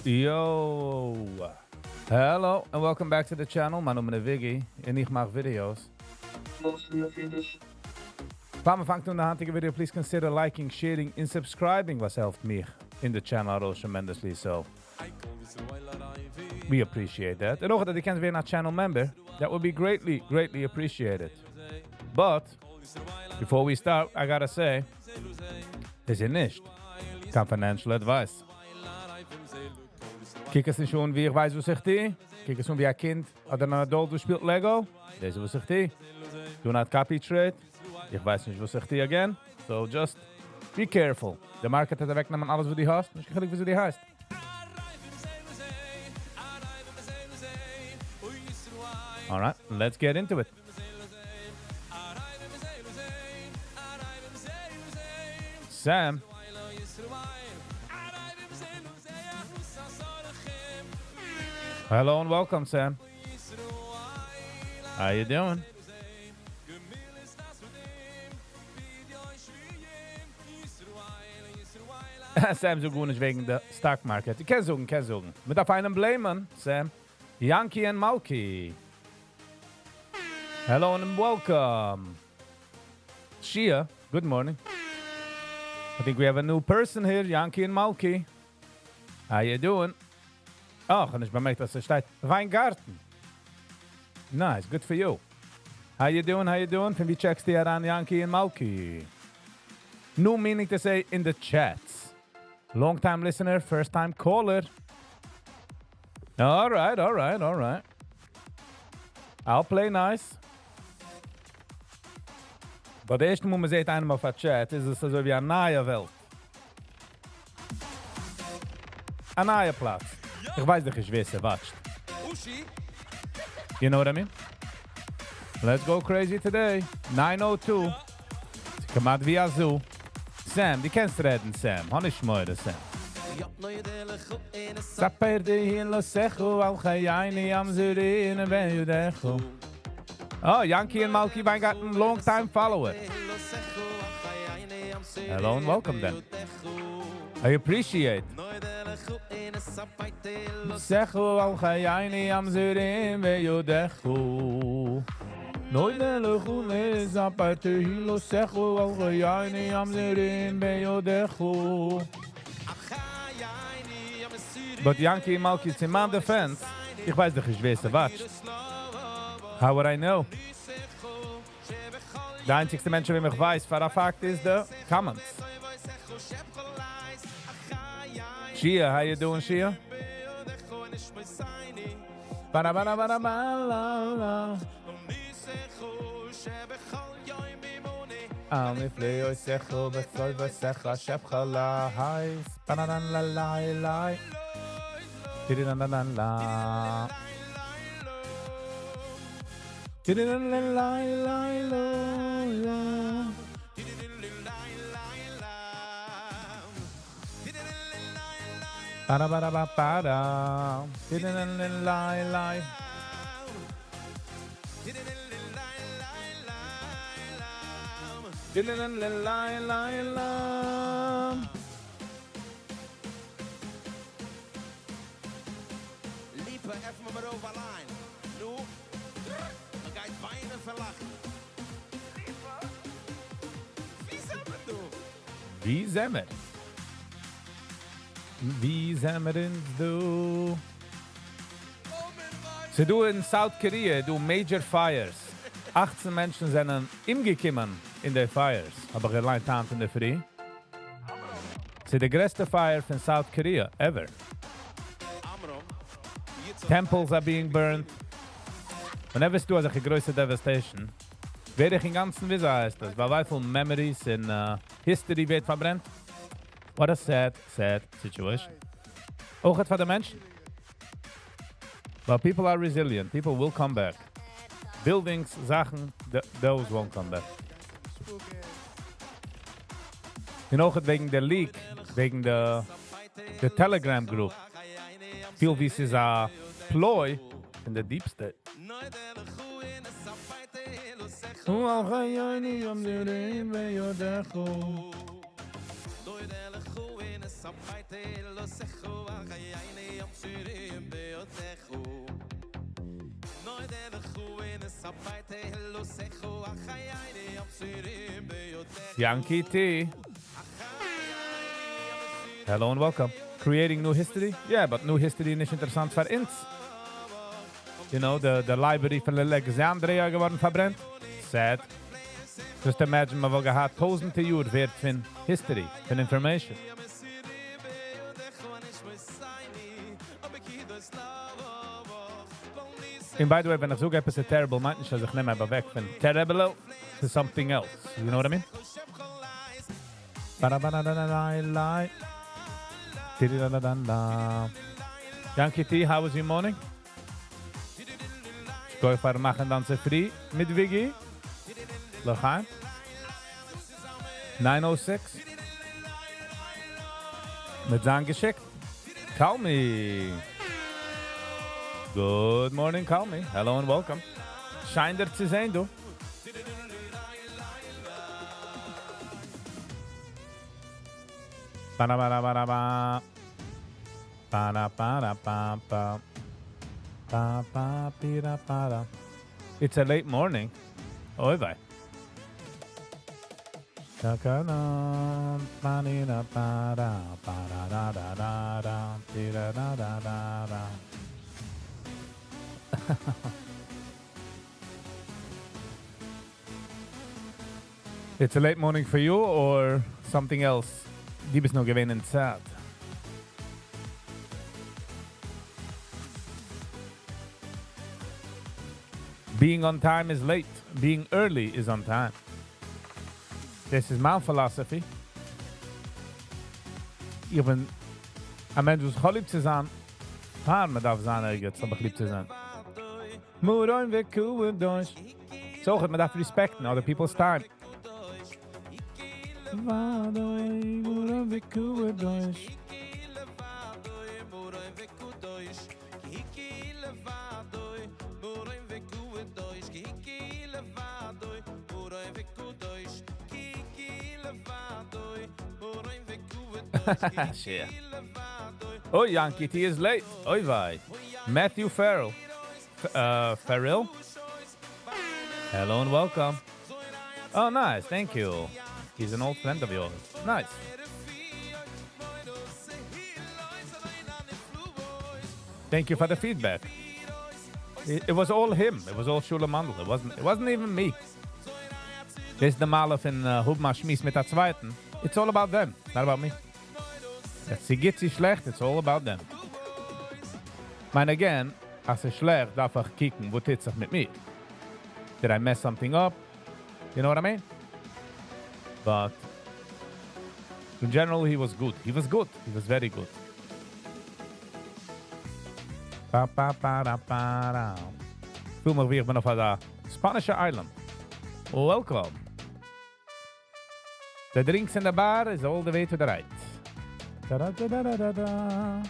Yo. Hello and welcome back to the channel. Mijn naam is Viggy en ik maak video's. Before we fangen an der heutige video, please consider liking, sharing and subscribing, was helpt mich in the channel also tremendously. So we appreciate that. En ook dat je kent weer naar channel member, that would be greatly appreciated. But before we start, I gotta say, this is nicht kein financial advice. Kijk eens schon, wie ich weiß, was ich die. Kijk eens schon, wie ein Kind oder ein Adult, du spielt Lego. Das ist, was ich die. Do not copy trade. Ich weiß nicht, was ich die again. So just be careful. Der Market hat wegnehmen alles, was die hast. Ich kann nicht, wie die heißt. Alright, let's get into it. Sam. Hello and welcome, Sam. How you doing? Sam so gut nicht wegen der Stock Market. Ich kann sagen. Mit auf einen blamen, Sam. Yankee and Malky. Hello and welcome. Shia, good morning. I think we have a new person here, Yankee and Malky. How you doing? Oh, and ich bemerkt, dass steht Weingarten. Nice, good for you. How you doing? Can we check the around Yankee and Malky? New meaning to say in the chats. Long time listener, first time caller. All right. I'll play nice. Aber der erste, wo man sieht, einmal auf der Chat, ist es so wie eine neue Welt. Ein neuer Platz. Ich weiß nicht, ich weiß, watcht. You know what I mean? Let's go crazy today. 902. Come out via Zoo. Sam, die kennst reden, Sam. Hon ich schmöre, Sam. Sapper de hilo secho, al chayayni am zurin, ben yudecho. Oh, Yankee and Malky Weingarten, long time follower. Hello and welcome then. I appreciate. Secho al chayayni am zurin, ben yudecho. Nooit de lucht aparte hilo secho al chayayni am zurin, ben yudecho. But Yankee and Malky, it's in my defense. Ich weiß doch, ich weiß, was. How would I know? Der einzigste Mensch, der mich weiß, was der Fakt ist, der Comments. Shia, how you doing, Shia? Miflei oisecho, betzoi v'secha, shepcha lahais, bananan la lai lai, tirinan la. Tirinan la lai lai la. Para para para para. Tirinan la lai lai. Tirinan la lai lai la. Liepen even maar over lijn. Nu, dan ga je het bijna verlachen. Liepen, wie zijn we doen? Wie zijn we? Wie zijn we denn du? Sie do in South Korea, do major fires. 18 Menschen sind umgekommen in the fires. Aber allein tant in der Früh. Sie the größte fire in South Korea ever. Temples are being burned. Whenever du also eine größere Devastation, werde ich im Ganzen wissen, heißt das, weil viel Memories in History wird verbrennt. What a sad situation. Auch für die Menschen. But people are resilient. People will come back. Buildings, Sachen, those won't come back. Und auch wegen der Leak, wegen der Telegram Group. Viel wie es ist ein Ploy in der Deep State. Yankee T. Hello and welcome. Creating new history? Yeah, but new history is interessant voor ins. You know, the library van Alexandria geworden verbrennt. Sad. Just imagine, man, we gehad tausende Jahre wert von history, von information. And by the way, wenn ich so etwas terrible meint, ich nehme aber weg von terrible to something else. You know what I mean? Yankee T, how was your morning? Ich gehe für machen dann sehr free mit Viggy. Lachaim. 906. Mit seinem geschickt. Call me. Good morning, call me. Hello and welcome. Scheint er zu sein, du. Ba-da-ba-da-ba-da-ba. Ba-da-ba-da-ba-ba. Ba-ba-bi-da-ba-da. It's a late morning. Oi, bye. Da-ka-da, ba-di-da-ba-da, ba-da-da-da-da-da, di-da-da-da-da-da. It's a late morning for you or something else? Die bist noch gewähnt Zeit. Being on time is late. Being early is on time. This is my philosophy. Ich bin ein Mensch, der lieb zu sein. Fahren, man darf sein, jetzt aber lieb zu sein. Muroin we cool durch. So man darf respekten other people's time. Muroin we cool durch. Shit. Oh, Yankee T is late. Oi, vai. Matthew Farrell. Farrell? Hello and welcome. Oh, nice. Thank you. He's an old friend of yours. Nice. Thank you for the feedback. It was all him. It was all Shula Mandel. It wasn't even me. This is the Malef in Hubma Schmies mit der Zweiten. It's all about them. Not about me. If sie geht sie schlecht, it's all about them. Mine again, als sie schlecht, darf ich kicken, wo tut sich mit mir? Did I mess something up? You know what I mean? But in general, he was good. He was good. He was very good. Voel me weer, ik ben op een Spanish island. Welcome. The drinks in the bar is all the way to the right. Da-da-da-da-da-da.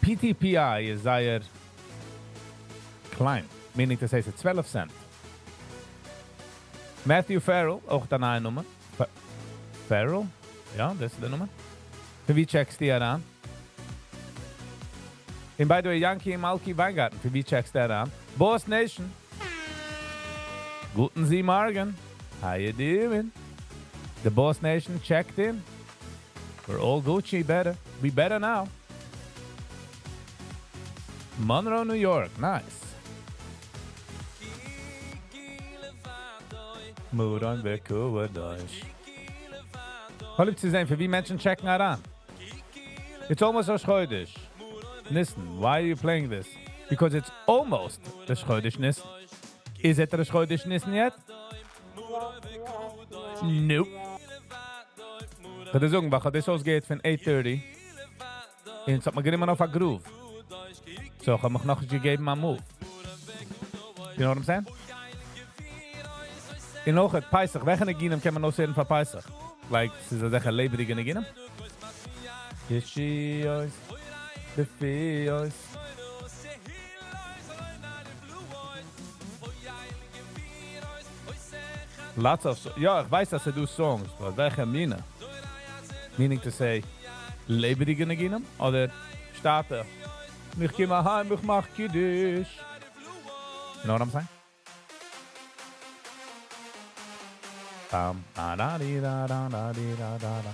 PTPI is zeer klein. Meaning to say it's 12 cent. Matthew Farrell, ook daarna een nummer. Farrell? Ja, dat is de nummer. Voor wie checks die eraan? And by the way, Yankee and Malky Weingarten, für wie checks der an? Boss Nation. Guten Sie Morgen. How you doing? The Boss Nation checked in. We're all Gucci better. We better now. Monroe, New York. Nice. Mood on Vancouver, Deutsch. Hallo zu sein, für wie Menschen checken heran? It's almost a Schreudisch. Nissen, why are you playing this? Because it's almost the Schreudisch Nissen. Is it the Schreudisch Nissen yet? Nope. Ich würde sagen, weil das ausgeht von 8:30. Und so hat man immer noch ein Groove. So, ich habe mich noch gegeben am Move. You know what I'm saying? In noch het Peisach, weg in de Ginem kan man nog zeggen van Peisach. Like, ze zeggen leberig in de Ginem. Yeshios, de Fios. Lots of songs. Ja, ich weiß, dass du Songs, aber welche Mine? Meaning to say, lebe die Ginneginam? Oder starten, ich gehe mal heim, ich mach Yiddish. You know what I'm saying? Bam, da da di da da da di da da da.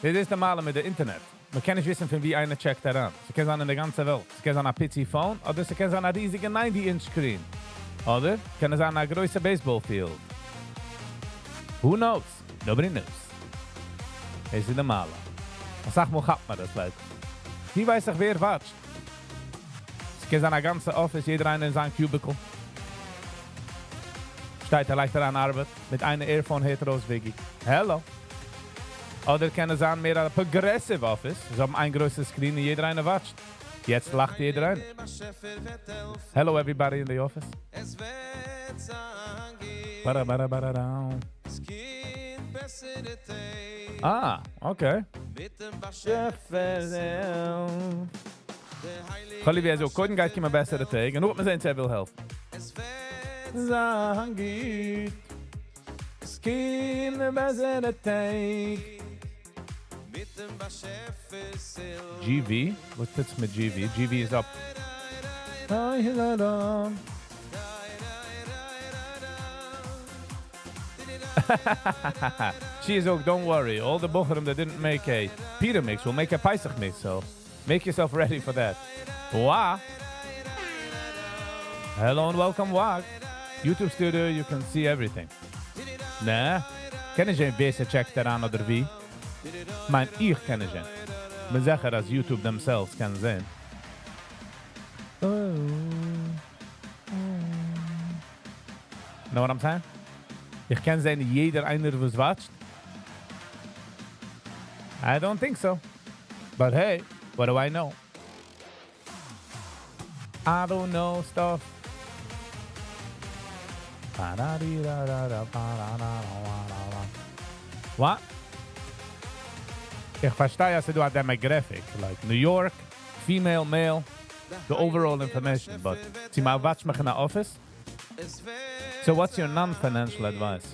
Dit is de malen met de internet. Man kann nicht wissen, von wie einer checkt daran. Sie können sein in der ganzen Welt. Sie können sein ein PC-Phone, oder sie können sein ein riesiger 90-inch-Screen. Oder können sein ein größer Baseball-Field. Who knows? Nobody knows. Das ist der Maler. Und sag mal, hat man das, Leute. Wie weiß ich, wer watscht? Sie können sein ein ganzer Office, jeder einer in seinem Cubicle. Steht leichter an Arbeit, mit einer Earphone heteros Viggy. Hello. Oder können sein mehr ein progressive Office. Sie haben ein größeres Screen und jeder eine watscht. Jetzt lacht jeder ein. Hello everybody in the office. Ah, okay. Khali wie so können geht immer bessere Tag. Und ob man sehen, will helfen. Zangit. Skin bessere Tag. GV? What's this with GV? GV is up. She is ook, don't worry. All the Bochurim that didn't make a pita mix will make a Pesach mix, so make yourself ready for that. Wow. Hello and welcome, Wag. YouTube studio, you can see everything. Nah. Ken je een beetje check daaraan oder wie? Mein, ich kenne ich. Man sagt, dass YouTube themselves kann sehen. Know what I'm saying? Ich kann sehen, jeder einer was watcht. I don't think so. But hey, what do I know? I don't know stuff. What? Ich verstehe, dass du a demographic, like New York, female, male, the overall information, but see my watch mich in the office? So what's your non-financial advice?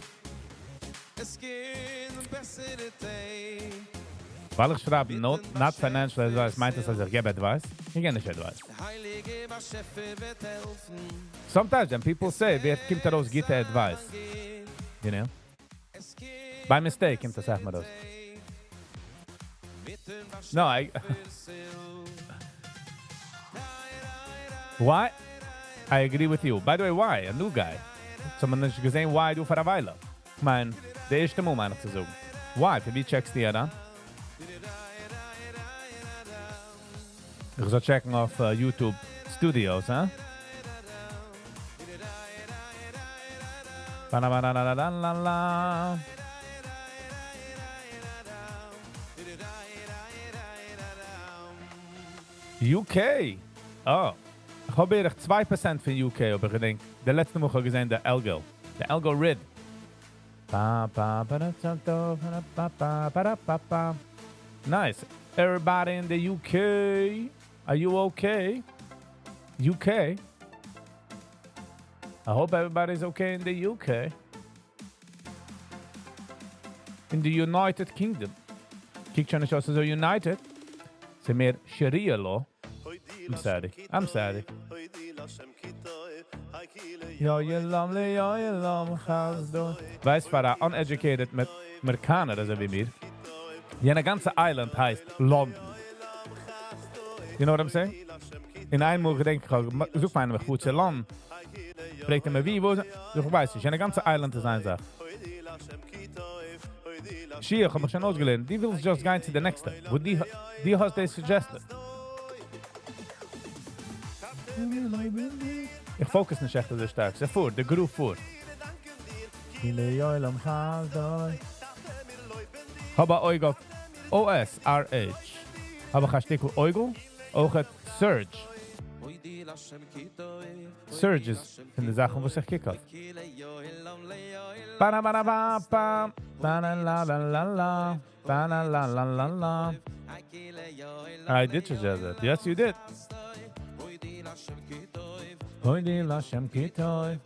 Weil ich schreibe not financial advice, meint es, dass ich gebe advice? Ich gebe nicht advice. Sometimes when people say, wer kommt daraus, gibt advice? You know? By mistake kommt das, sag mal das. No, why? I agree with you. By the way, why? A new guy. Someone has gesehen, why du für eine Weile? Ich meine, der erste Mal meine ich zu sagen. Why? Für wie checkst du ja dann? Ich soll checken auf YouTube Studios, huh? Ba-da-ba-da-da-da-da-la. UK. Oh. Ich habe ehrlich 2% von UK, aber ich denke, der letzte Woche gesehen, der Elgo. Der Elgo Rid. Nice. Everybody in the UK. Are you okay? UK? I hope everybody's okay in the UK. In the United Kingdom. Kijk schon nicht aus, so United. C'est mehr Sharia law. I'm sorry. Yo, you lovely, yo, you love, how's doing? Weißt du, für uneducated mit Amerikaner, also wie mir, jene ganze Island heißt London. You know what I'm saying? In einem denke ich, such mal einen guten Land. Fragt mir, wie, wo? Ich weiß nicht, jene ganze Island ist eine Sache. Shia, ich hab mich schon ausgelernt. Die will just go to the next step. Wo die hast das suggested. Ich fokus nicht echt so stark. Sei vor, der Groove vor. Haba Oigel OSRH. Haba ich Stück Oigel. Auch hat Surge. Surge ist in der Sache, was ich gekauft. Ba-da-ba-da-ba-bam. Ba-da-la-la-la-la. Ba-da-la-la-la-la. I did suggest it. Yes, you did. Hoidi Lashem Kitoi.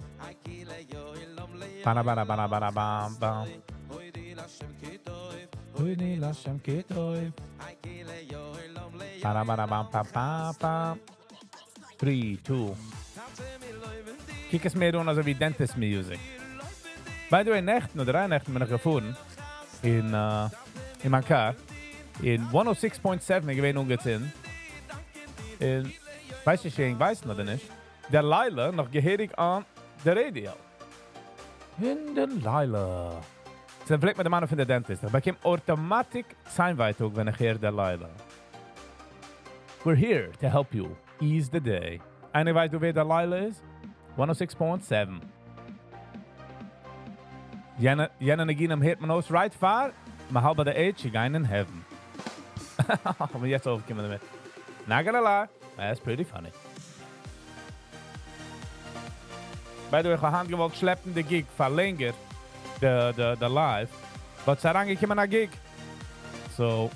Ba-da-ba-da-ba-da-ba-da-bam. Huni Lashem Ketoy. Ba-da-ba-da-bam-pam-pam-pam. 3, 2. Kijk eens meer doen als wie dentist music. By the way, Nächten oder 3 Nächten bin ich gefahren in mein Car. In 106.7 gewesen ungefähr. In, weiß ich oder nicht. Der Leila noch gehörig an der Radio. In der Leila. Dann fragt mir der Mann von der Dentist. Ich bekomme automatisch Zahnweitung, wenn ich hier der Leila. We're here to help you ease the day. Eine weiß du, wer der Leila ist? 106.7. Jene gehen am Hit man aus right far, maar halb bei der Age, ich gehe in heaven. Aber jetzt aufkommen damit. Not gonna lie, that's pretty funny. By the way, ich habe handgewollt schleppen de Gig verlängert, de live. Aber es ist angekommen a Gig. So,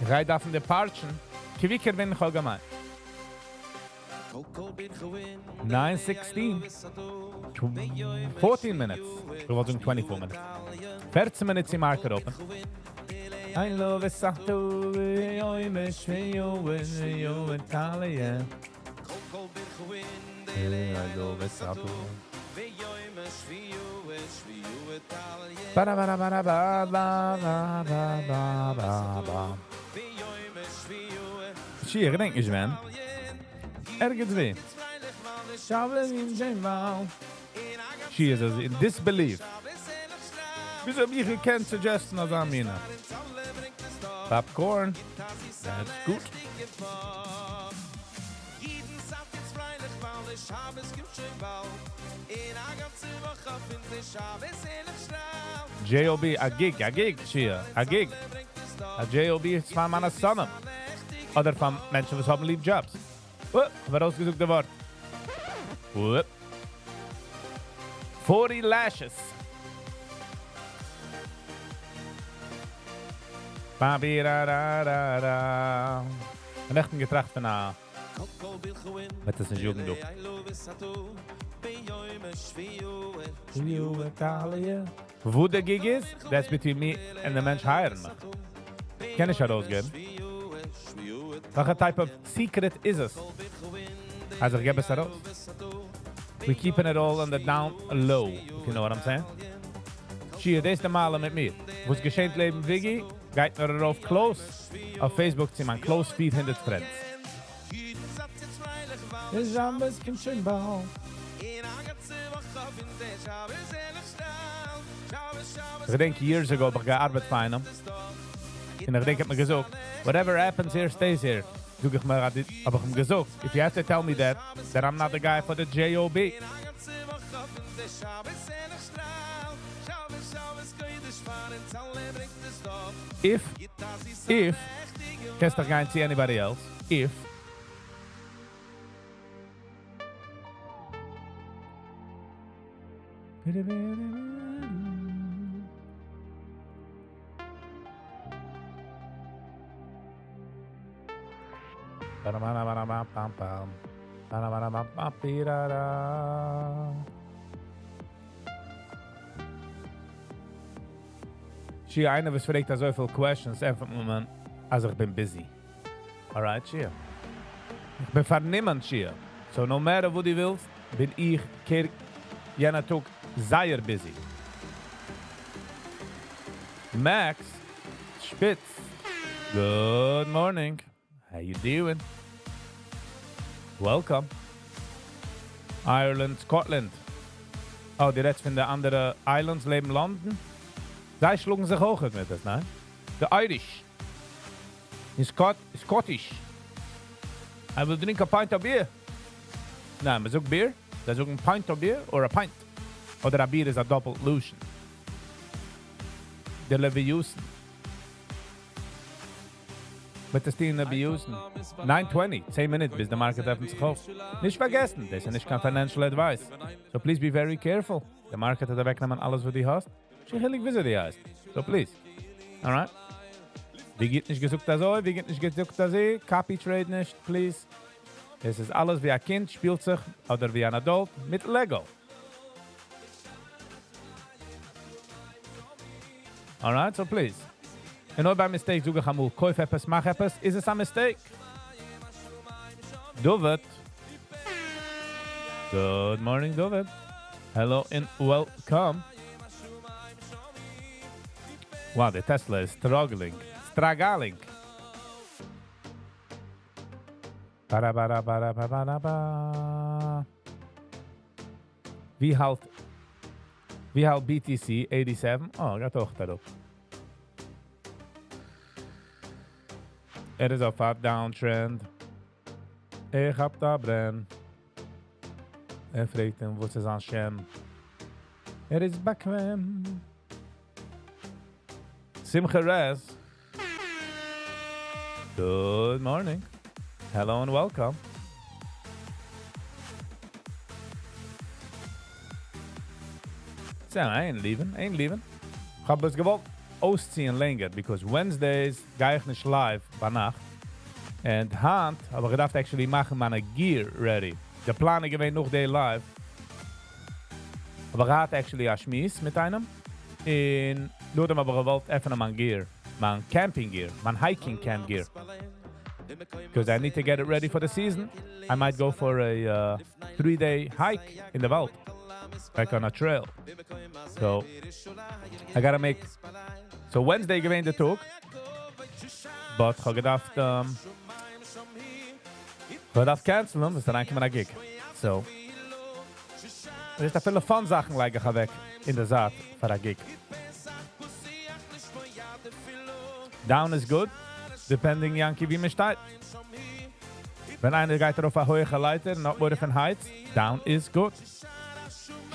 ich reite auf de Parchen. Quicker bin ich allgemein. 9:16. 14 minutes. We were doing 24 minutes. 14 minutes in market open. I love it, Sato. I miss you Italian. I love it, Sato. Zie je, denk eens, man. Ergens weer. She is in disbelief. Wieso hab ich gekennst suggesten als Amina? Popcorn. That's good. J.O.B. A gig, Shia. A gig. A J.O.B. ist von meiner Sonne. Oder von Menschen, die haben lieb Jobs. Aber ausgesucht der Wort. 40 lashes. Ba-bi-da-da-da-da. Een echt een getracht van met das een jugend op. Wo der Gig is, that's between me and the Mensch heiren me. Kann ich herausgeben? Welcher type of secret is es? Also ich gebe es heraus. We're keeping it all on the down low, if you know what I'm saying. Zie deze Male mit mir. Was geschehen leben Viggy, geht nur darauf close. Auf Facebook sind mein close 400 Friends. Ich denke, years ago, ich gearbeitet für einen. Und ich denke, ich habe mir gesagt, whatever happens here, stays here. Zoek ik maar, aber ich habe gesagt, if you have to tell me that I'm not the guy for the J.O.B. If, kannst du gar nicht see anybody else, if, Shia, einer was fragt da so viele questions, einfach Moment, also ich bin busy. Alright, Shia. Ich bin vernimmend, Shia. So no matter wo du willst, bin ich jener Tag sehr busy. Max Spitz. Good morning. How you doing? Welcome. Ireland, Scotland. Oh, die Rest von der anderen Islands leben London. Sie schlugen sich auch mit das, nein? The Irish. In Scottish. I will drink a pint of beer. Nein, man sagt Beer. Das ist ein pint of beer or a pint. Oder a beer is a double illusion. The Leviusen. Mit der Stil Leviusen. 9:20, 10 Minuten bis der Market öffnet sich auf. Nicht vergessen, das ist nicht kein Financial Advice. So please be very careful. Der Market hat wegnehmen alles, was du hast. Schickerlich wissen die heißt. So please. Alright? Wie geht nicht gesucht das so, wie geht nicht gesucht das eh. Copy trade nicht, please. Es ist alles wie ein Kind spielt sich oder wie ein Adult mit Lego. Alright, so please. Und nur bei Mistake suche ich einmal, kauf etwas, mach etwas, ist es ein Mistake? David. Good morning, David. Hello and welcome. Wow, the Tesla is struggling. Struggling. Ba-da-ba-da-ba-da-ba-da-ba. Wie halt BTC 87? Oh, gaat toch daarop. Er is op een downtrend. Ik heb dat bren. En vreet hem, wat is aan Shem? Er is bekwem. Simcha Rez. Good morning. Hello and welcome. So, ain't leaving. Ich hab es gewollt ausziehen länger, because Wednesdays gehe ich nicht live bei Nacht. And Hand, aber ich gedacht actually machen meine Gear ready. Der Plan ist gewesen noch day live. Aber ich hatte actually a Schmiss mit einem. Und nur dem aber gewollt öffnen mein Gear. Mein Camping Gear. Mein Hiking Camp Gear. Because I need to get it ready for the season. I might go for a 3-day hike in the Wald. Like on a trail. So, I gotta make... So, Wednesday gewesen der Tag. But ich habe gedacht, cancelen, das ist dann eigentlich mein Gig. So, es ist da viele Fun-Sachen lege ich weg in der Saat für der Gig. Down is good, depending, Yankee, wie man steht. Wenn einer geht auf eine hohe Leiter, not more von heights, down is good.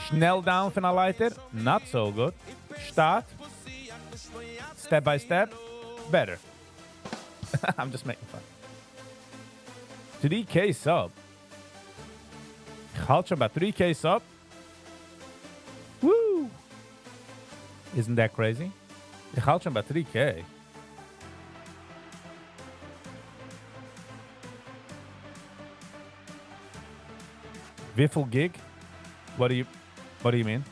Schnell down von einer Leiter, not so good. Start, step by step, better. I'm just making fun. 3K sub. Ich halte schon bei 3K sub. Woo! Isn't that crazy? Ich halte schon bei 3K. Wie viel Gig? What do you mean?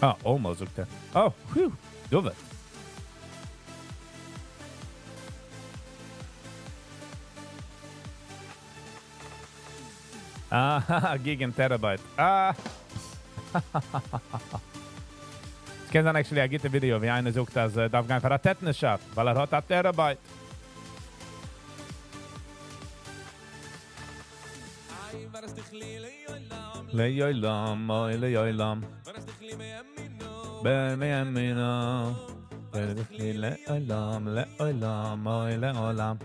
Oh, almost up there. Oh, whew. Do it. Ah, Gig and Terabyte. Ah. Es kann dann actually ein Video, wie einer sagt, dass darf gehen für eine Tetanus-Shot, weil hat ein Terabyte. Leyolam, leyolam. Be'emino. Leyolam, leyolam, leyolam.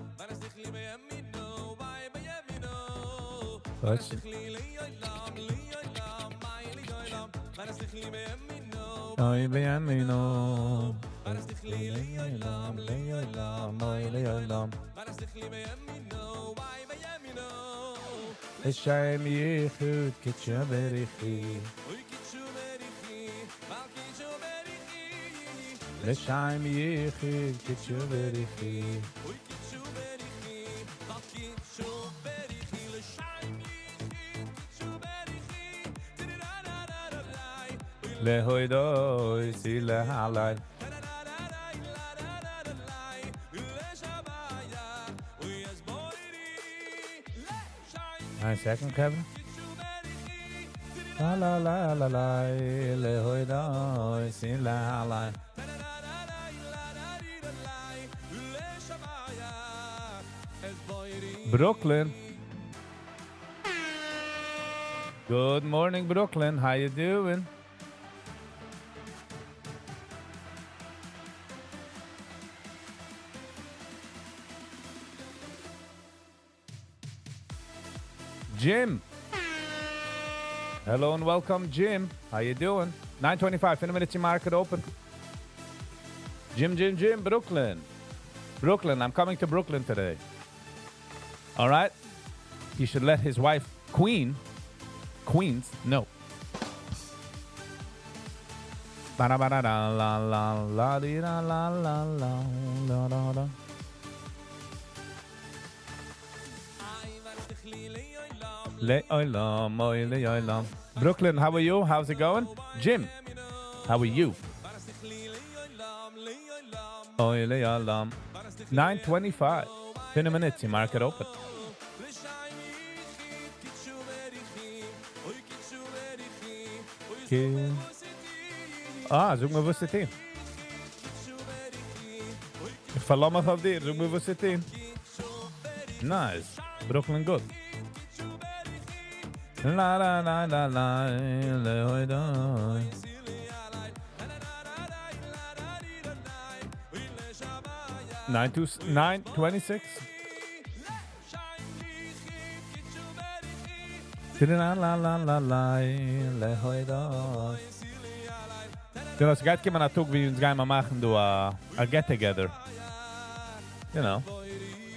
Oy be'emino. Leyolam, leyolam, leyolam. L'shaim yichud kitchu berichi. L'shaim yichud kitchu berichi. Lehoidoi si lehalai. 9 seconds, Kevin. La la la la la, lehoidoi si lehalai. Brooklyn. Good morning, Brooklyn. How you doing? Jim. Hello and welcome, Jim. How you doing? 9:25, in a minute, your market open. Jim, Brooklyn. Brooklyn, I'm coming to Brooklyn today. All right? He should let his wife, Queens, know. Le oilam, oy le oilam. Brooklyn, how are you? How's it going? Jim, how are you? Oy le oilam. 9:25. 20 minutes, you mark it open. Okay. Zoek maar wat zit in. Ik verlam me op dir, zoek maar wat zit in. Nice. Brooklyn good. La la la la la la la. 9:26. La la la la la la. You know, es geht kommen an Tag, wie uns gehen wir machen, a get-together. You know,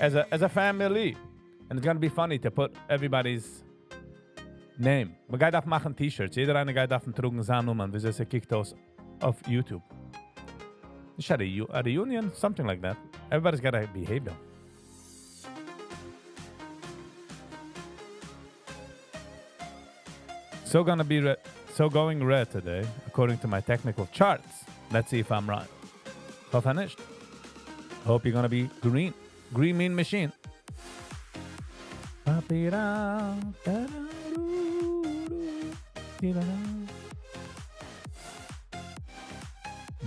as a family. And it's gonna be funny to put everybody's name. Wir gehen auf machen T-Shirts. Jeder eine geht auf den trugen Sahnnummern, wie sie kickt aus auf YouTube. Is that a reunion? Something like that. Everybody's gotta behave though. Going red today, according to my technical charts. Let's see if I'm right. So finished. Hope you're gonna be green. Green mean machine.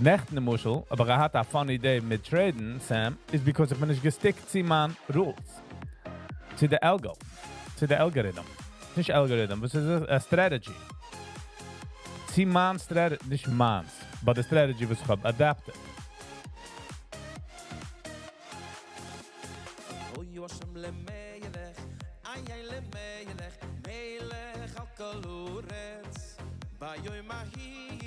Necht ne Muschel, aber hat a funny day mit Traden, Sam, is because ich bin nicht gestickt zu man rules. To the algorithm. Nicht algorithm, but it's a strategy. See man strategy, nicht man's, but the strategy was adapted.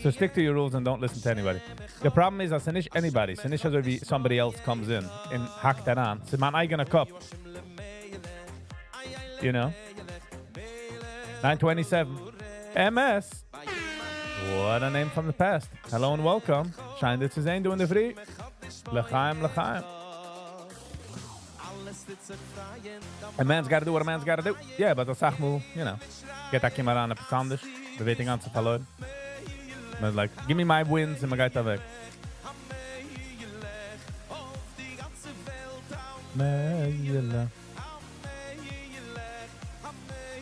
So stick to your rules and don't listen to anybody. The problem is that it's not anybody. It's not as if somebody else comes in and hackt that on. It's my eigen cup. You know? 9:27. MS. What a name from the past. Hello and welcome. Shine dit ze zijn doen de vrij. L'chaim, l'chaim. A man's gotta do what a man's gotta do. Yeah, but that's you know. Get that kimmer aan op het anders. We weten ganze verloren. But like, give me my wins and we gaat daar weg.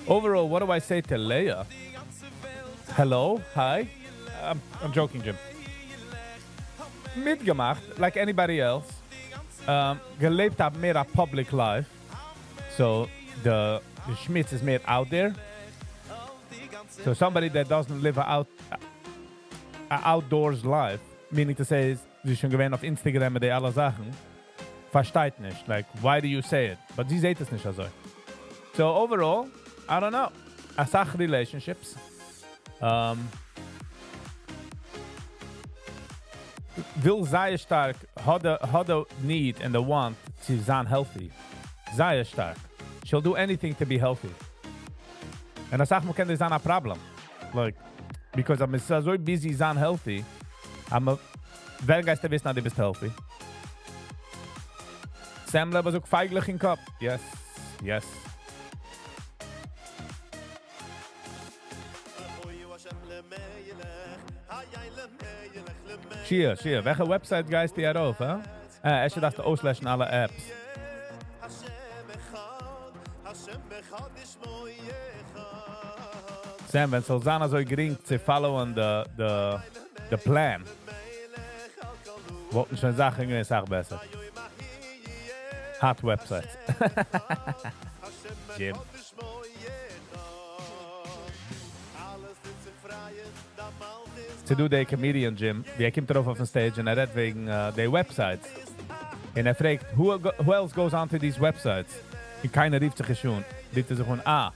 Overall, what do I say to Leia? Hello, hi. I'm joking, Jim. Mitgemacht, like anybody else. Gelebt heb meer a public life. So the Schmitz is meer out there. So somebody that doesn't live a outdoors life, meaning to say, sie schon gewähnt auf Instagram mit alle Sachen, versteht nicht. Like, why do you say it? But sie seht es nicht also. So overall, I don't know. Asach relationships. Will sehr stark, had the need and the want to be healthy. Sehr stark. She'll do anything to be healthy. And asach mo kende zan a problem. Like, because I'm so busy zan healthy, wer geist wissen, dass du bist healthy? Sam was ook feiglich in Kopf. Yes, yes. Shia, welche Website geist die herauf, hè? Als je dacht te auslöschen alle apps. Sam, wenn Sulzana so gering zu followen the plan, wollten schon Sachen ist auch besser. Hot websites. Jim. To do the comedian Jim, wie kommt drauf auf den Stage und redet wegen der Websites. Und fragt, who else goes onto these websites? Und keiner rief sich schon. Rief sich von, $1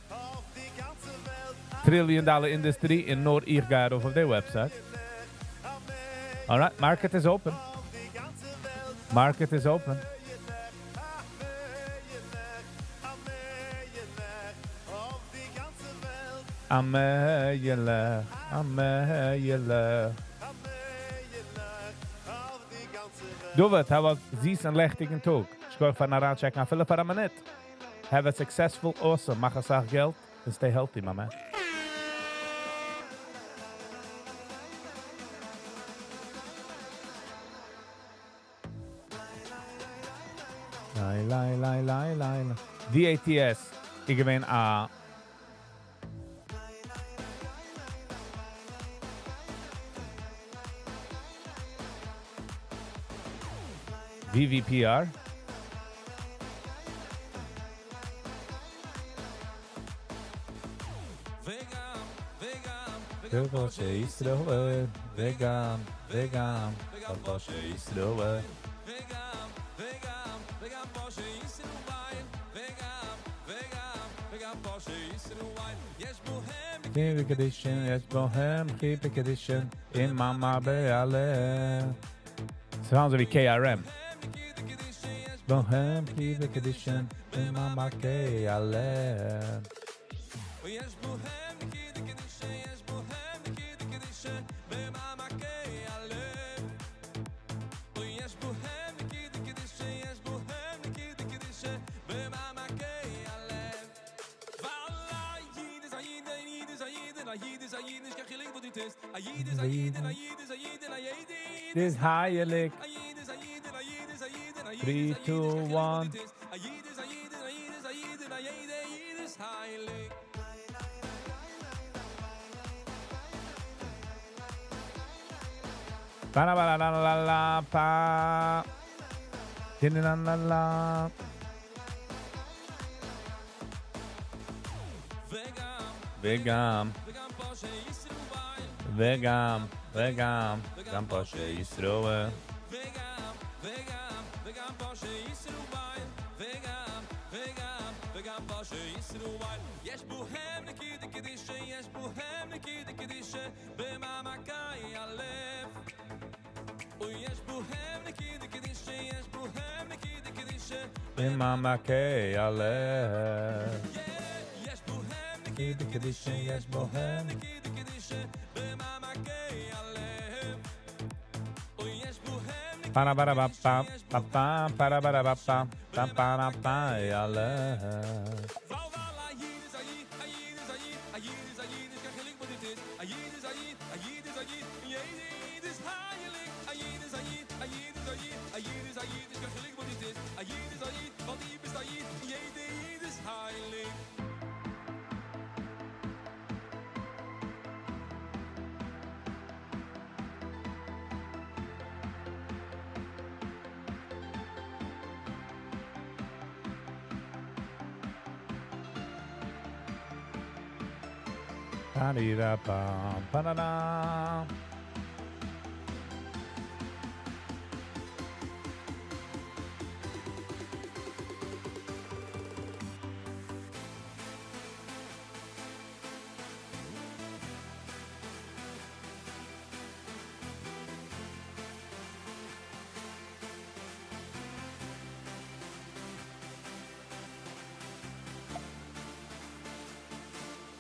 trillion industrie en nur ich gehe auf der Website. Alright, market is open. Market is open. Ameyele. Dovet, hij was zies en lechtigen Tag. Ich gehe von einer checken, viele für eine Minute. Have a successful, awesome, mach es auch Geld. And stay healthy, my man. Lai. DATS. Ik ben a VVPR. Vegan, Israel. Vegan, Pasha Israel. Keep a condition, yes, bohem, keep a condition in Mama Beale. Sounds like KRM. Bohem, keep a condition in Mama Beale. This higher lick. 3, 2, 1. Pa la la la la pa. Din la la la. Vegan. Pasha Israel. Mama K Alef. Yes, bohem. Para para pa pa pa pa para para pa pa para pa Alef. Pa-dee-da-ba-ba-da-da.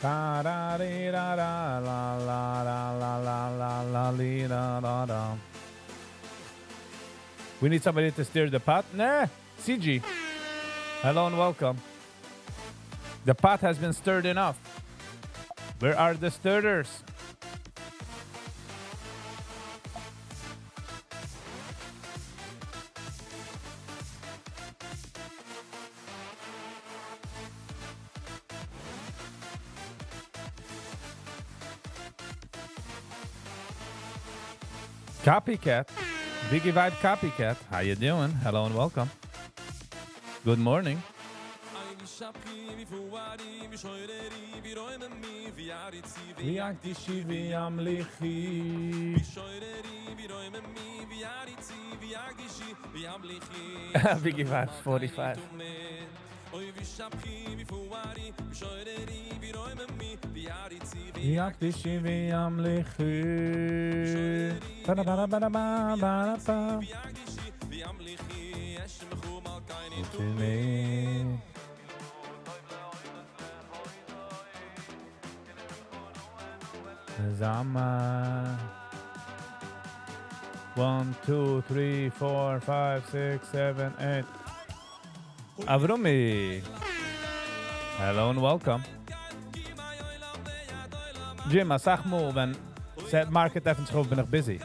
Da-da-dee-da-da-la-la-la-la-la-la-la-la-la-la. We need somebody to steer the pot. Nah, CG. Hello and welcome. The pot has been stirred enough. Where are the stirrers? Copycat. Viggy Vibe Copycat. How you doing? Hello and welcome. Good morning. Viggy Vibe 45. Zama. 1, 2, 3, 4, 5, 6, 7, 8. Avrumi. Hello and welcome. Jim, sag mal, wenn Set Market öffnet sich auf, bin ich busy.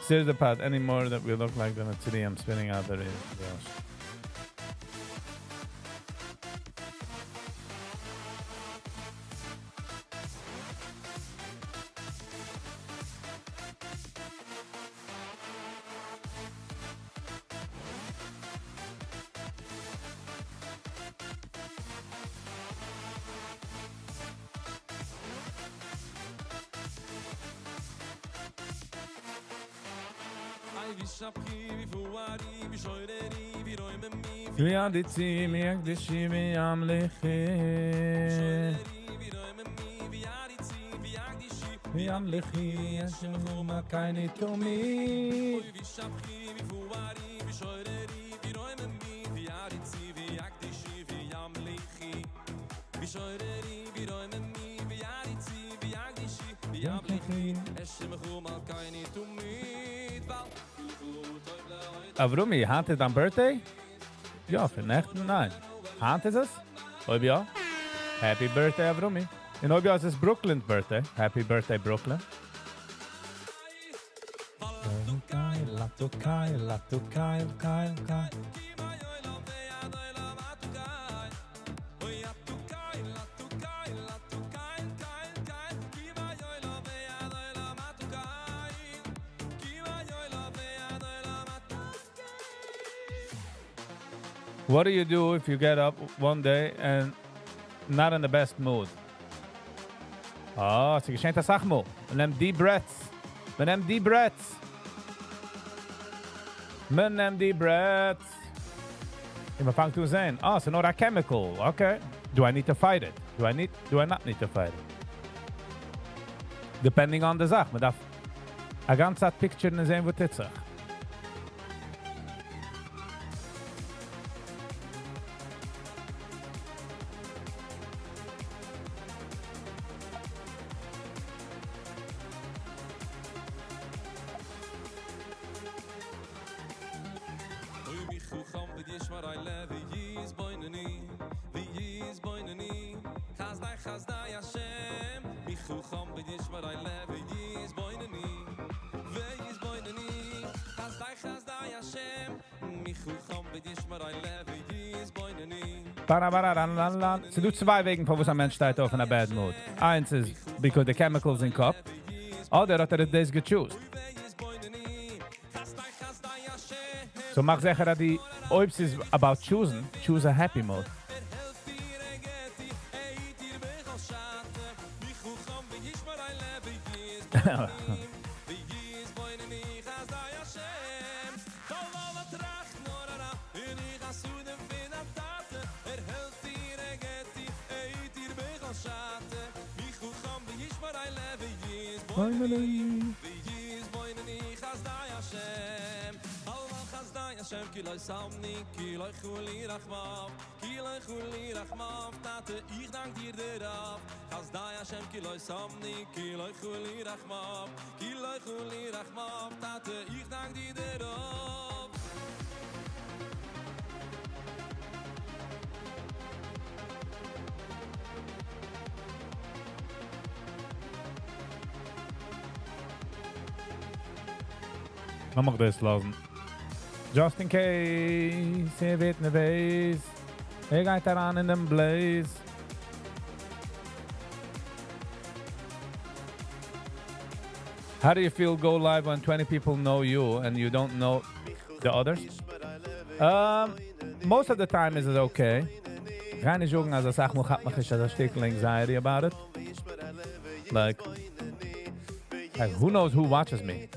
Serious about any more that we look like than a city I'm spinning out there. Yes. Vi aditzi mi akdishi mi amlechi mi amlechi Hashem huma kaini tomi Avrumi, hat es dein Birthday? Ja, für Nächten, nein. Hat es? Ob ja? Happy Birthday, Avrumi. Und ob ja, es ist Brooklyn's Birthday. Happy Birthday, Brooklyn. What do you do if you get up one day and not in the best mood? Oh, sie geschenkt das Sachmo. Wir nehmen deep breaths. Wir nehmen deep breaths. Wir nehmen deep breaths. Und wir fangen zu sehen. Oh, so not a chemical. Okay. Do I need to fight it? Do I not need to fight it? Depending on the Sach. Man darf a ganz Zeit picture sehen, wo das sagt. Sie tut zwei Wegen, von was ein Mensch steht auf einer Bad Mood. Eins ist, because the chemicals in Kopf. Oder hat das gechoost. So mach sicher, dass die Obst ist about choose a happy mode. Man mag das lassen. Just in case, wird ne weiß. Geht daran in den Blaze. How do you feel go live when 20 people know you and you don't know the others? Most of the time is it okay. Keine Jungen, also sag mal, hat mich a stickle anxiety about it. Like, who knows who watches me?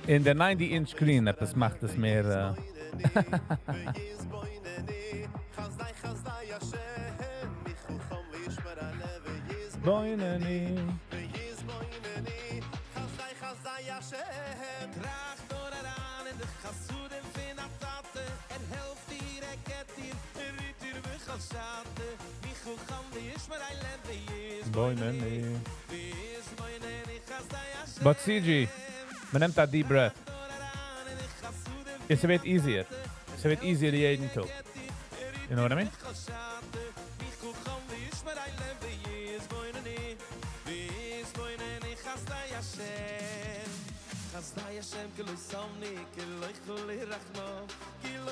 In der 90-inch screen, das macht es mehr. Boineni. Boineni. But CG, man nimmt a deep breath. It's a bit easier. It's a bit easier jeden Tag. You know what I mean?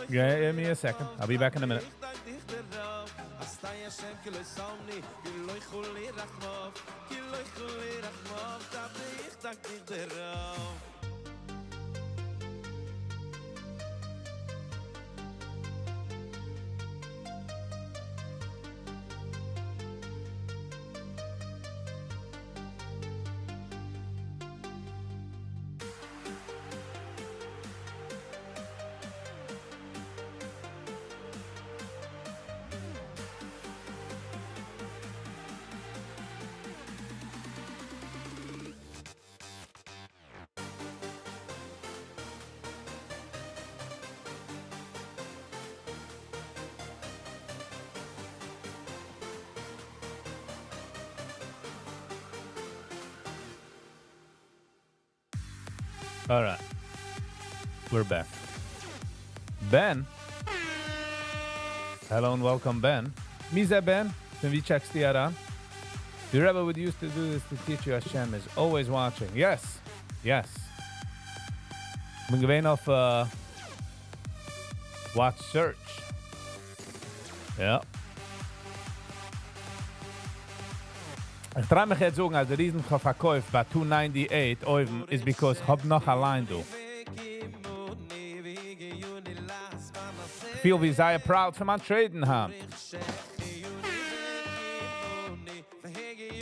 Yeah, give me a second. I'll be back in a minute. All right. We're back. Ben. Hello and welcome, Ben. Misa Ben. Then we check the Aran. The Rebbe would used to do this to teach you Hashem is always watching. Yes. Yes. I'm going off watch search. Ja. Ich traue mich jetzt sagen, als der Riesenverkauf bei 298 Euro ist because ich hab noch allein du. Ich feel wie sehr proud für mein Traden haben.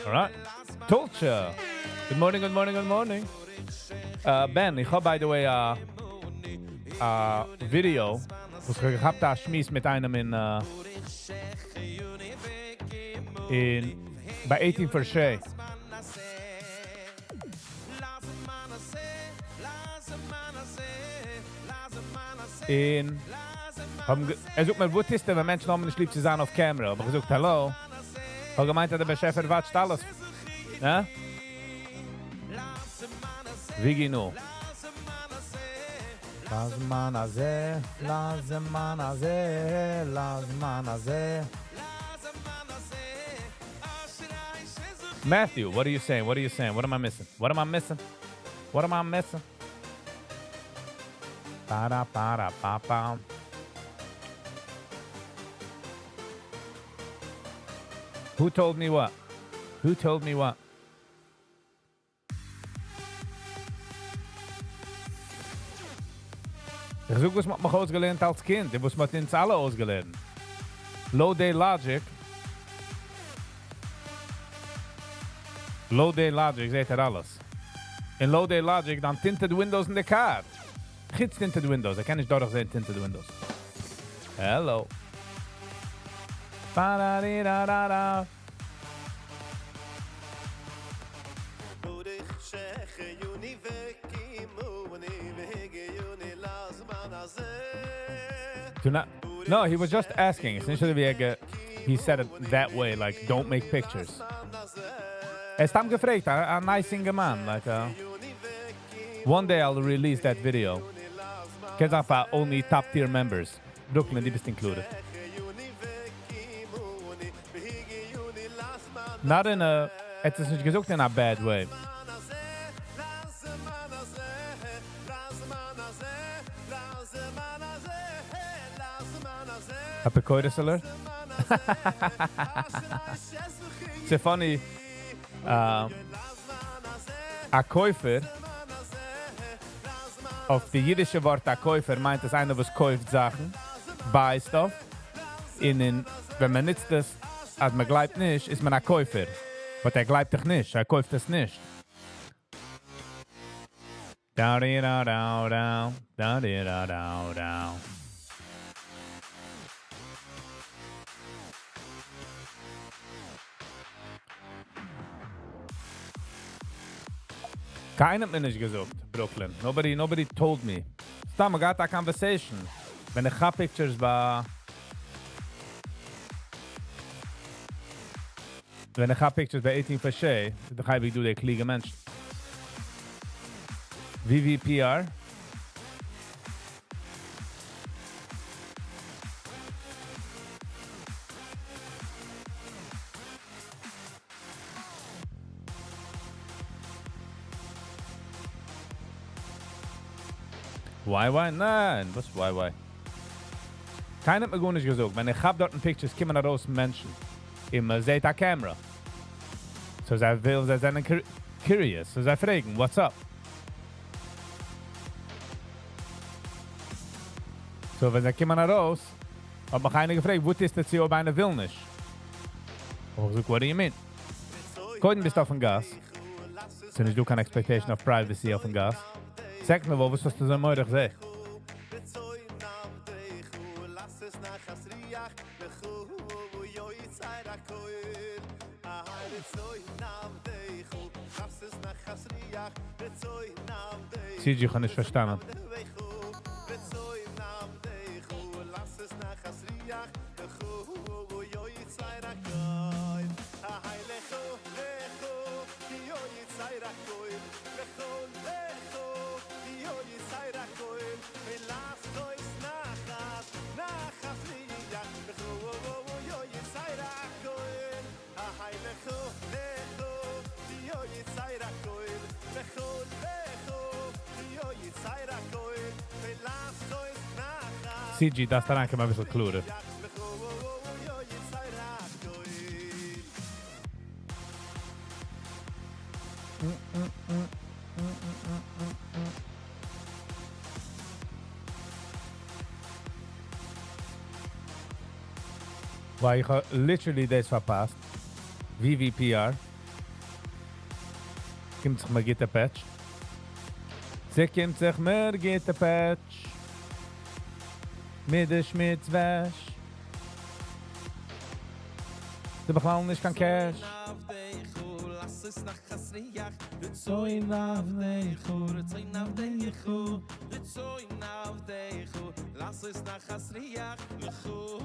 Alright. Tulcha. Good morning, good morning, good morning. Ben, ich hab by the way a Video, was ich gehabt da schmiss mit einem in bei 18 for Shay. Sucht mal, wo ist denn, wenn Menschen noch nicht lieb zu sein auf Kamera? Aber ich sucht, hallo. Ich habe gemeint, der Beschäfer watscht alles. Ja? Viggy nu. Lazman azeh, lazman azeh, lazman azeh. Matthew, what are you saying? What are you saying? What am I missing? What am I missing? What am I missing? Ba-da-ba-da-ba-ba. Who told me what? Who told me what? Ich suche, was man mich ausgelernt als Kind. Was man uns alle ausgelernt. Low day logic. Low day logic, seht ihr alles. In low day logic, dann tinted windows in der car. Gits tinted windows. Ich kann nicht durchsehen tinted windows. Hello. Ba-da-di-da-da-da. No, he was just asking. Essentially, he said it that way, like, don't make pictures. Tam gefragt, a nice singer man. Like, one day I'll release that video. Because of only top tier members. Brooklyn, die bist included. Not in a, het is niet gezocht in a bad way. Heb ik ooit alert? It's funny. A Käufer, auf die jiddische Wort a Käufer meint es einer, was kauft Sachen, buy stuff. Wenn man nützt das, als man glaubt nicht, ist man a Käufer. Aber glaubt doch nicht, kauft es nicht. Da-di-da-da-da, da-di-da-da-da. Keiner hat mir nicht gesagt, Brooklyn. Nobody told me. Stam, I got a conversation. Wenn ich habe Pictures bei... Wenn ich habe Pictures bei 18 for Shay, dann habe ich die kliege Menschen. VVPR. Why? Nein, was why? Keiner hat mir gut nicht gesagt. Wenn ich hab dort ein Pictures, kommen raus Menschen. Immer seht a Kamera. So sie sind curious. So sie fragen, what's up? So wenn sie kommen raus, hat mich einer gefragt, was ist das hier, ob einer will nicht? Und ich sag, what do you mean? Koiden bist du auf dem Gas. So nicht du keine Expectation of Privacy auf dem Gas. Sag mir, was du so moeidig sagst. CG kann ich verstanden. CG, das dann anche mal ein bisschen klure. Weil ich habe literally das verpasst. VVPR. Kommt sich mal Gitterpatch. Sie kommt sich mehr Gitterpatch. Mit der Schmitzwäsch. Sie beklauen nicht kein Cash. So in love dechu, so in love dechu, so in love dechu, lass es nach Hasriach, lechu,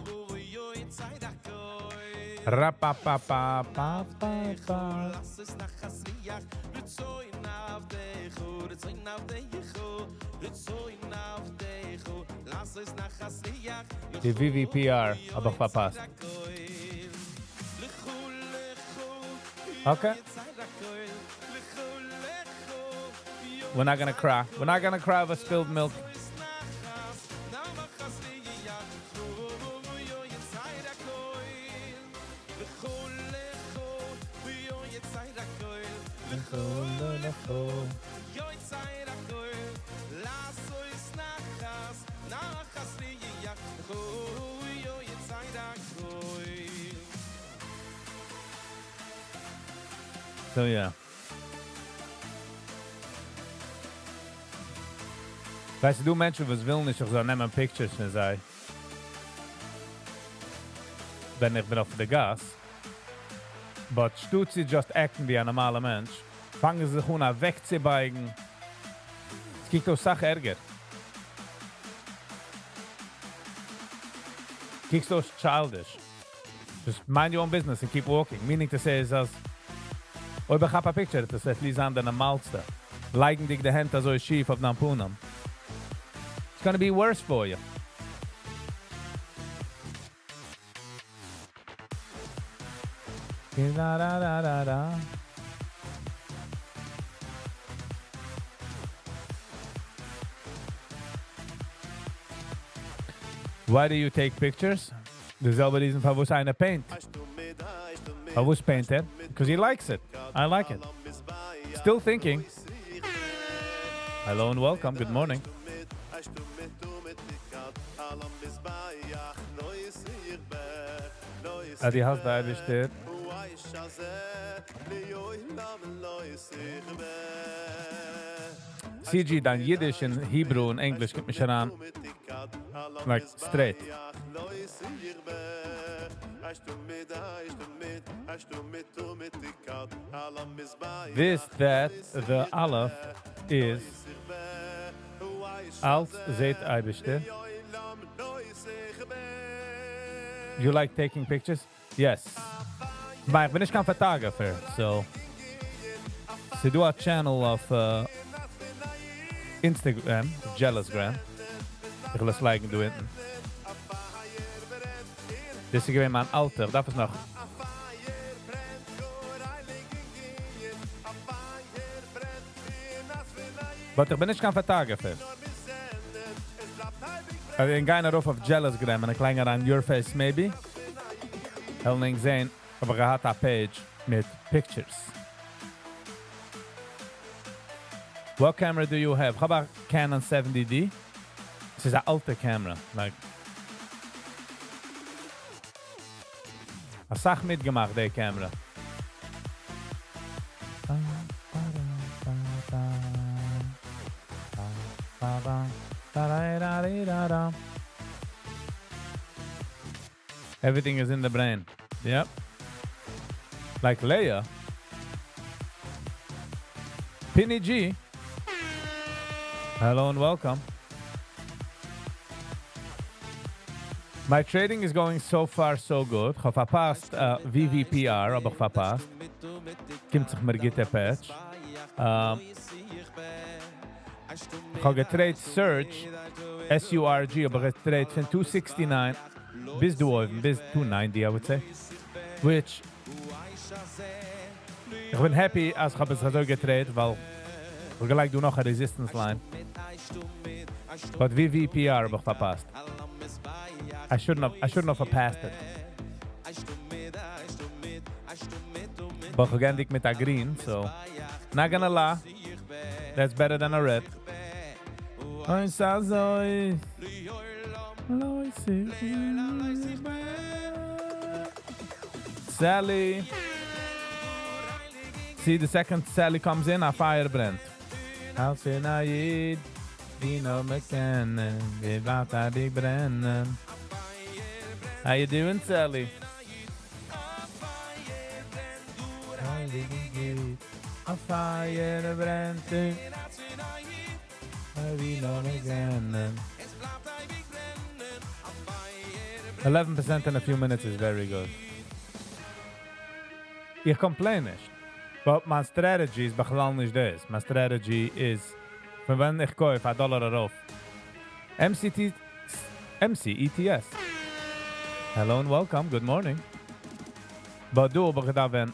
yo inside a koi. Rapapapapapapa. Lass es nach Hasriach, so in love dechu, so in love dechu, so in love dechu, lass es nach Hasriach. Die VVPR, aber verpasst. Okay. We're not gonna cry. We're not gonna cry over spilled milk. So yeah. Weißt du, Menschen, was will nicht, ich soll nehmen Pictures und sei. Wenn ich bin auf der Gas. But Stutzi just acten wie ein normaler Mensch. Fangen sie sich an wegzubeigen. Es gibt auch Sachen Ärger. Kiekst du childish. Just mind your own business and keep walking. Meaning to say is as ich habe ein Picture, das ist Lisa an der Normalste. Leigen dich die Hände so schief auf den Punam. It's gonna be worse for you. Da, da, da, da, da. Why do you take pictures? Dezelfde reason for was einer paint. I was painted because he likes it. I like it. Still thinking. Hello and welcome. Good morning. Adi has da bestet. CG dan Yiddish and Hebrew and English gibt mich heran. Like straight. This, that, the Aleph is als zet Eibeste. You like taking pictures? Yes. Maar ik ben niet geen photographer, so. Ze do a channel of Instagram, Jealousgram. Ik wil eens liken doen. Dus ik ben mijn alter, dat is nog. Maar ik ben niet geen photographer. Een geiner auf Jealous gram en een kleiner aan Your Face Maybe. Heel ning zijn, aber gehad a page mit pictures. What camera do you have? Hab a Canon 70D. This is an alte camera. Like, a sach mitgemacht, die camera. Everything is in the brain. Yep. Like Leia. Penny G. Hello and welcome. My trading is going so far so good. Ich habe verpasst VVPR, aber ich verpasst. Kommt sich mir gitte Patch. Ich habe getradet Surge, SURG, aber getradet von 269 bis 290, I would say. Which, ich bin happy, als ich habe es so getradet, weil wir gleich do noch eine Resistance Line. But VVPR habe ich verpasst. I shouldn't have passed it. But again, dik mit a green, so not gonna lie, that's better than a red. Sally. See, the second Sally comes in, a fire brennt. Als je na Yid, die no me kennen, wie laat haar die brennen. How you doing, Sally? A fire brennt. Wie no me kennen. 11% in a few minutes is very good. Ich complain nicht. But my strategy is bechlal nicht this. My strategy is, von wenn ich kaufe, $1 darauf. MCETS. Hello and welcome, good morning. But du, aber da wenn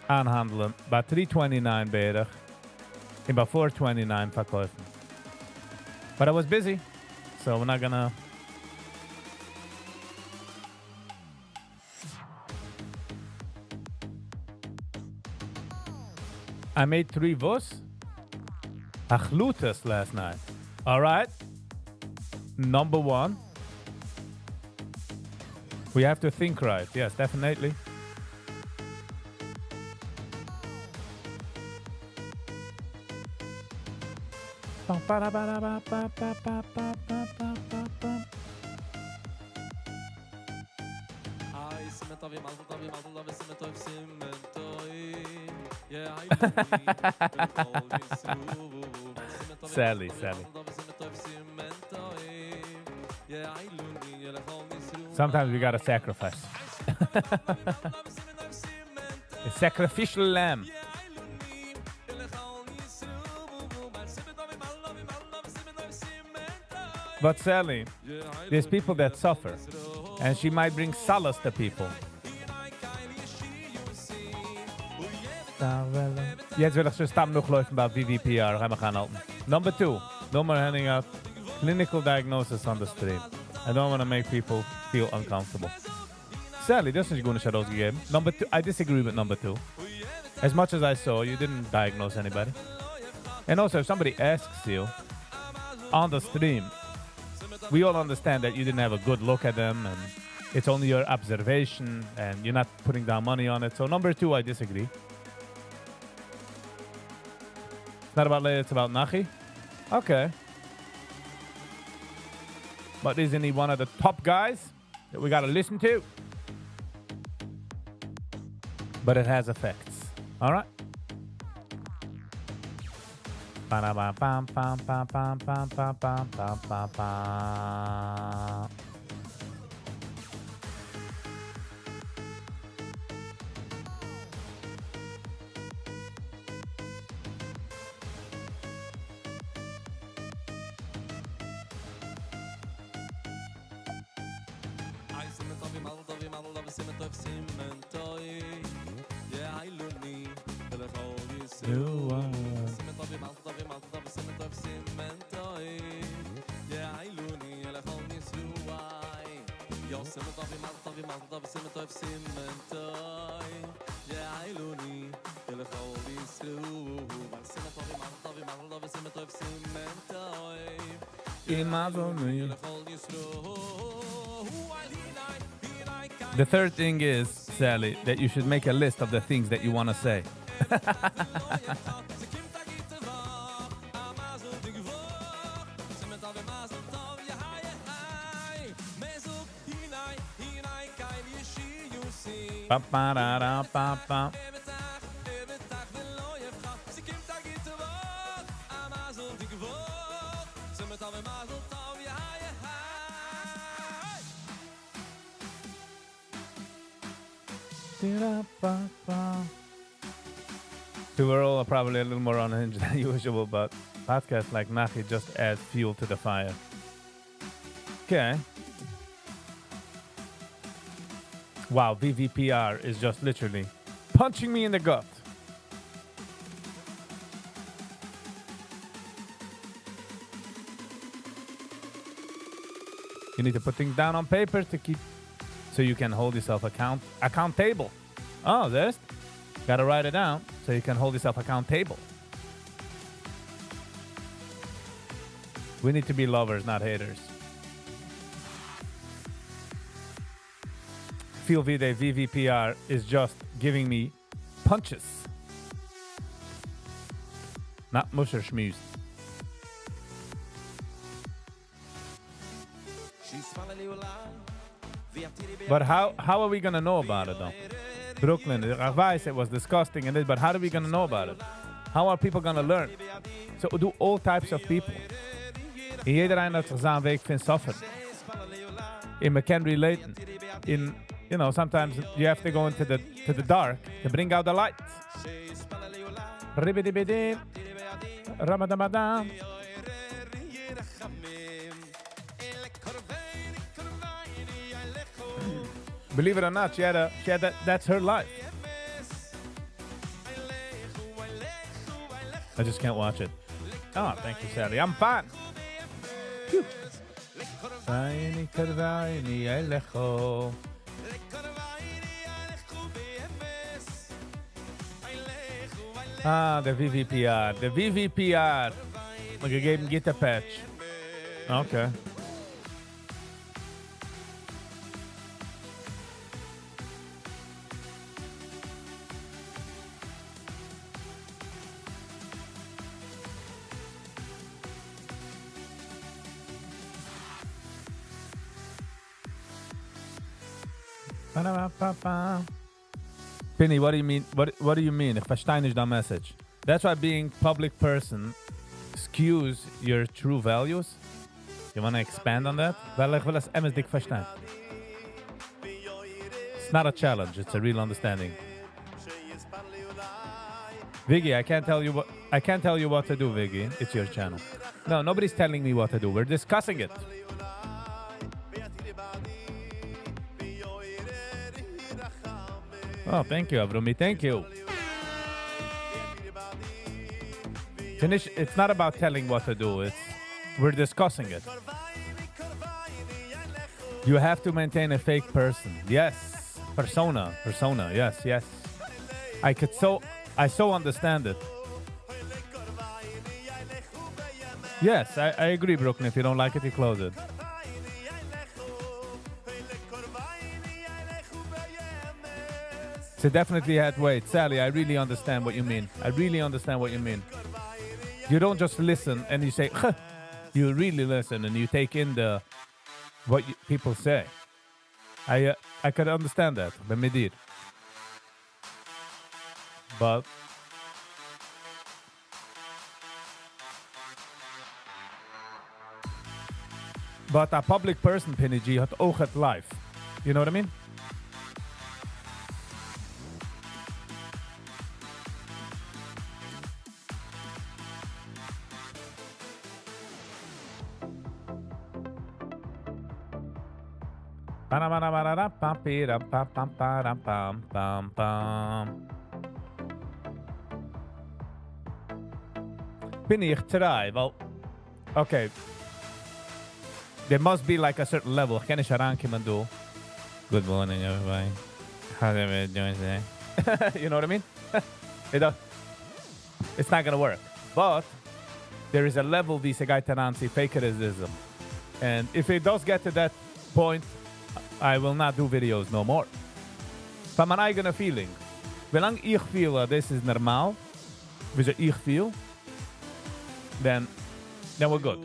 aanhandelen, bei 329 berig, en bij 429 verkaufen. But I was busy, so we're not gonna... I made 3 vos. Achlutas last night. All right. Number 1. We have to think right. Yes, definitely. Sally. Sometimes we gotta sacrifice. A sacrificial lamb. But Sally, there's people that suffer, and she might bring solace to people. Jetzt will ich schon stoppen noch laufen bei VVPR. Gaan we gaan helpen. Number 2. No more handing out clinical diagnosis on the street. I don't want to make people feel uncomfortable. Sally, das ist gut nicht rausgegeben. Number 2. I disagree with number 2. As much as I saw, you didn't diagnose anybody. And also, if somebody asks you on the stream, we all understand that you didn't have a good look at them, and it's only your observation, and you're not putting down money on it. So number 2, I disagree. It's not about Leia, it's about Nachi. Okay. But isn't he one of the top guys that we gotta listen to? But it has effects. All right. The third thing is, Sally, that you should make a list of the things that you want to say. Ba-ba-da-da-ba-ba. Overall, are probably a little more unhinged than usual, but podcasts like Nachi just add fuel to the fire. Okay. Wow, VVPR is just literally punching me in the gut. You need to put things down on paper to keep, so you can hold yourself accountable. Oh, this? Gotta write it down so you can hold yourself accountable. We need to be lovers, not haters. Feel Vide VVPR is just giving me punches. Not musher schmooze. But how are we gonna know about it though? Brooklyn, Ravais, it was disgusting and this, but how are we gonna know about it? How are people gonna learn? So do all types of people. In iedereen hat zich zijn week vindt suffer. In me can relate. In, you know, sometimes you have to go into the dark to bring out the light. Ribidibidi. Ramadamadan. Believe it or not, she had that's her life. I just can't watch it. Oh, thank you, Sally. I'm fine. Ah, the VVPR. The VVPR. Look, I gave him Gita patch. Okay. Penny, what do you mean? What do you mean? Ich verstehe nicht the message. That's why being public person skews your true values. You want to expand on that? Weil ich will das MS dick verstehen. It's not a challenge. It's a real understanding. Viggy, I can't tell you what to do, Viggy. It's your channel. No, nobody's telling me what to do. We're discussing it. Oh, thank you, Avrumi. Thank you. It's not about telling what to do. We're discussing it. You have to maintain a fake person. Yes. Persona. Yes. I so understand it. Yes, I agree, Brooklyn. If you don't like it, you close it. So definitely had weight. Sally, I really understand what you mean. You don't just listen and you say, huh. You really listen and you take in what people say. I could understand that. But a public person, Penny G, had ook het life. You know what I mean? Penny, ich try. Well, okay. There must be like a certain level. Can I do? Good morning, everybody. How do we do it? You know what I mean? It does. It's not gonna work. But there is a level di se gait anansi fakerism. And if it does get to that point, I will not do videos no more. Van mijn eigen feeling. Zolang ich feel this is normaal, wie ze ich feel, then we're good.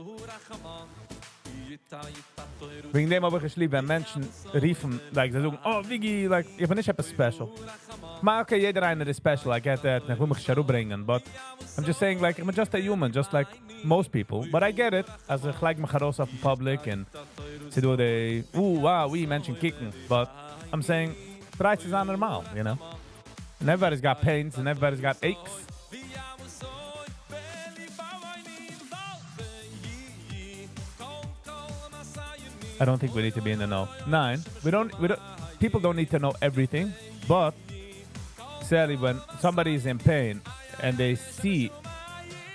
Wegen dem habe ich geschrieben, wenn Menschen riefen, like, sie sagen, oh, Viggy, like, ich bin nicht etwas special. Maar okay, jeder einer is special, I get that, ich will mich schon bringen, but I'm just saying, like, I'm just a human, just like most people, but I get it, als ich like mich heraus auf den Public, and sie do the, wow, we Menschen kicken, but I'm saying, price is not normal, you know? And everybody's got pains, and everybody's got aches. I don't think we need to be in the know. 9. We don't. People don't need to know everything, but sadly, when somebody is in pain and they see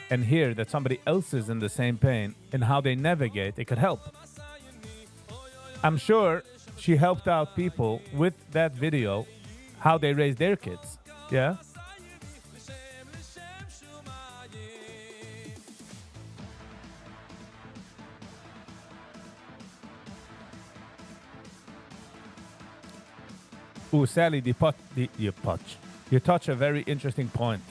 and hear that somebody else is in the same pain and how they navigate, it could help. I'm sure she helped out people with that video, how they raise their kids. Yeah. Ooh, Sally, you touch a very interesting point.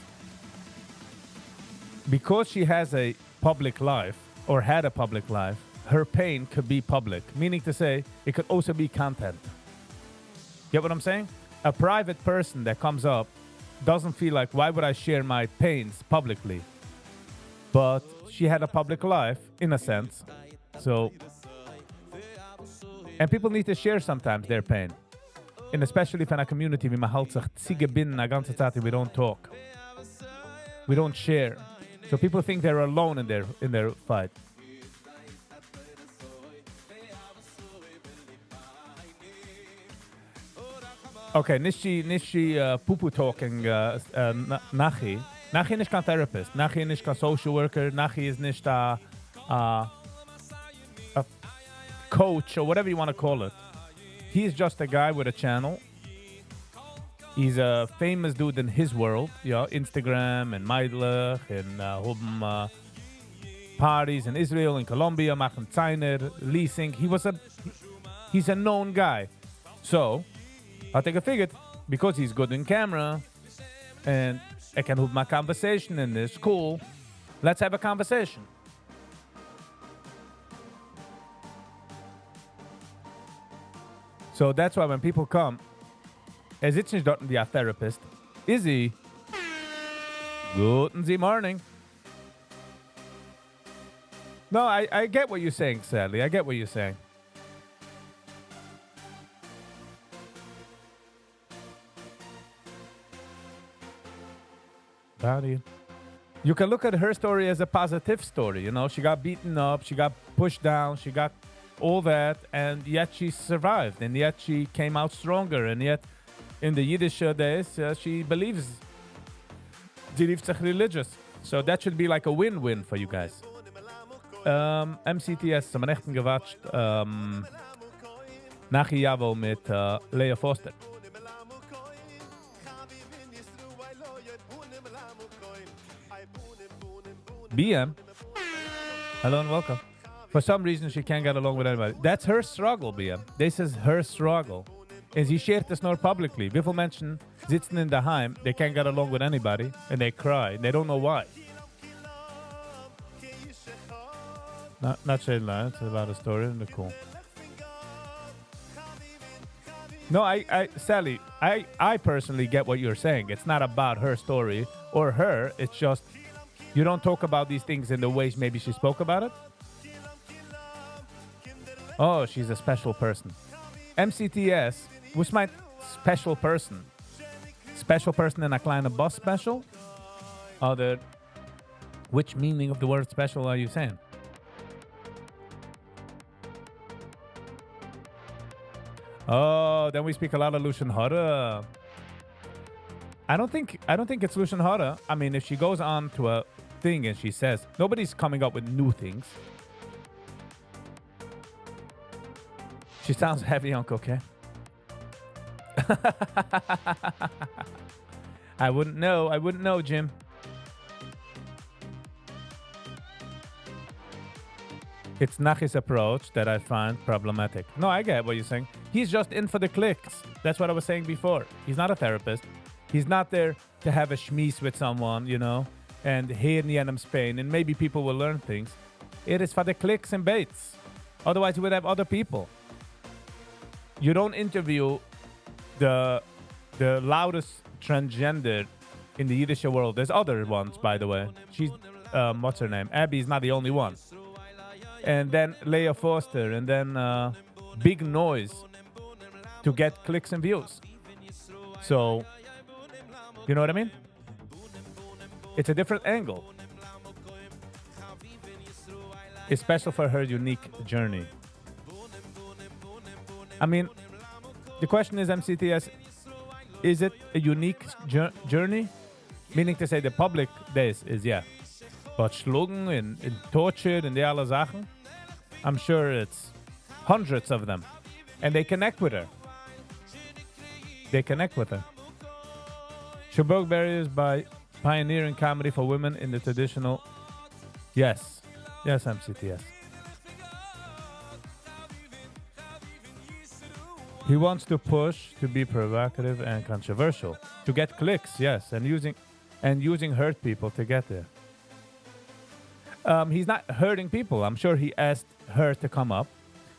Because she has a public life, or had a public life, her pain could be public. Meaning to say, it could also be content. Get what I'm saying? A private person that comes up doesn't feel like, why would I share my pains publicly? But she had a public life, in a sense. So, and people need to share sometimes their pain. And especially in a community, we halt sich zige binnen a ganze Zeit, we don't talk. We don't share. So people think they're alone in their fight. Okay, nishi pupu talking Nachi. Nachi is not therapist. Nachi is not social worker. Nachi is not a coach or whatever you want to call it. He's just a guy with a channel. He's a famous dude in his world, yeah, Instagram and Meidlich and parties in Israel and Colombia, machen Zeiner, leasing. He's a known guy. So, I think I figured, because he's good in camera and I can hold my conversation and it's cool, let's have a conversation. So that's why when people come, is it's nicht dort a therapist, is he? Guten Sie morning. No, I get what you're saying, sadly. I get what you're saying. Daddy. You can look at her story as a positive story, you know? She got beaten up, she got pushed down, she got all that, and yet she survived, and yet she came out stronger, and yet in the Yiddish days, she believes religious. So that should be like a win-win for you guys. MCTS, haben wir echt gewatscht. Nachi Javo mit Leah Foster. BM, hello and welcome. For some reason, she can't get along with anybody. That's her struggle, BM. This is her struggle. And she shared this not publicly. Wie viele Menschen sitzen in daheim, they can't get along with anybody, and they cry, and they don't know why. Not saying that, it's about a story, and cool. No, Sally, I personally get what you're saying. It's not about her story or her, it's just, you don't talk about these things in the ways maybe she spoke about it. Oh, she's a special person. MCTS, was my special person? Special person in a kleine bus special? Which meaning of the word special are you saying? Oh, then we speak a lot of Lushan Hara. I don't think it's Lushan Hara. I mean, if she goes on to a thing and she says, nobody's coming up with new things. She sounds heavy on cocaine. I wouldn't know. I wouldn't know, Jim. It's Nachi's approach that I find problematic. No, I get what you're saying. He's just in for the clicks. That's what I was saying before. He's not a therapist. He's not there to have a schmees with someone, you know, and hear Nianam's pain, and maybe people will learn things. It is for the clicks and baits. Otherwise, you would have other people. You don't interview the loudest transgender in the Yiddish world. There's other ones, by the way. She's, what's her name? Abby is not the only one. And then Leah Foster, and then Big Noise to get clicks and views. So, you know what I mean? It's a different angle. It's special for her unique journey. I mean, the question is, MCTS, is it a unique journey? Meaning to say the public this is, yeah. But schlugen and tortured and die alle Sachen, I'm sure it's hundreds of them. And they connect with her. They connect with her. She broke barriers by pioneering comedy for women in the traditional... Yes. Yes, MCTS. He wants to push to be provocative and controversial. To get clicks, yes. And using hurt people to get there. He's not hurting people. I'm sure he asked her to come up.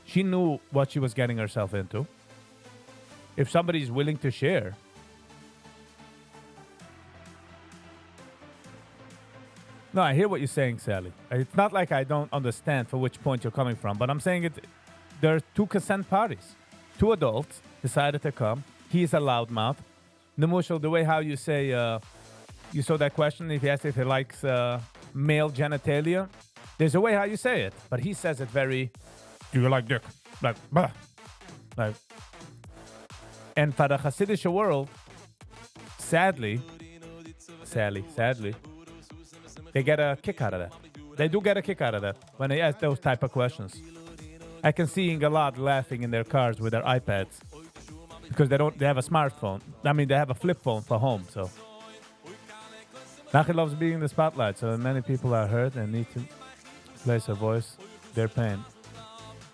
She knew what she was getting herself into. If somebody's willing to share. No, I hear what you're saying, Sally. It's not like I don't understand for which point you're coming from, but I'm saying there are two consent parties. Two adults decided to come. He's a loudmouth. Nemushel, the way how you say, you saw that question, if he asked if he likes male genitalia, there's a way how you say it, but he says it very, do you like dick? Like, bah. Like. And for the Hasidic world, sadly, they get a kick out of that. They do get a kick out of that when they ask those type of questions. I can see Ingalad laughing in their cars with their iPads because they have a smartphone. I mean, they have a flip phone for home, so. Nachi loves being in the spotlight, so many people are hurt and need to place a voice, their pain.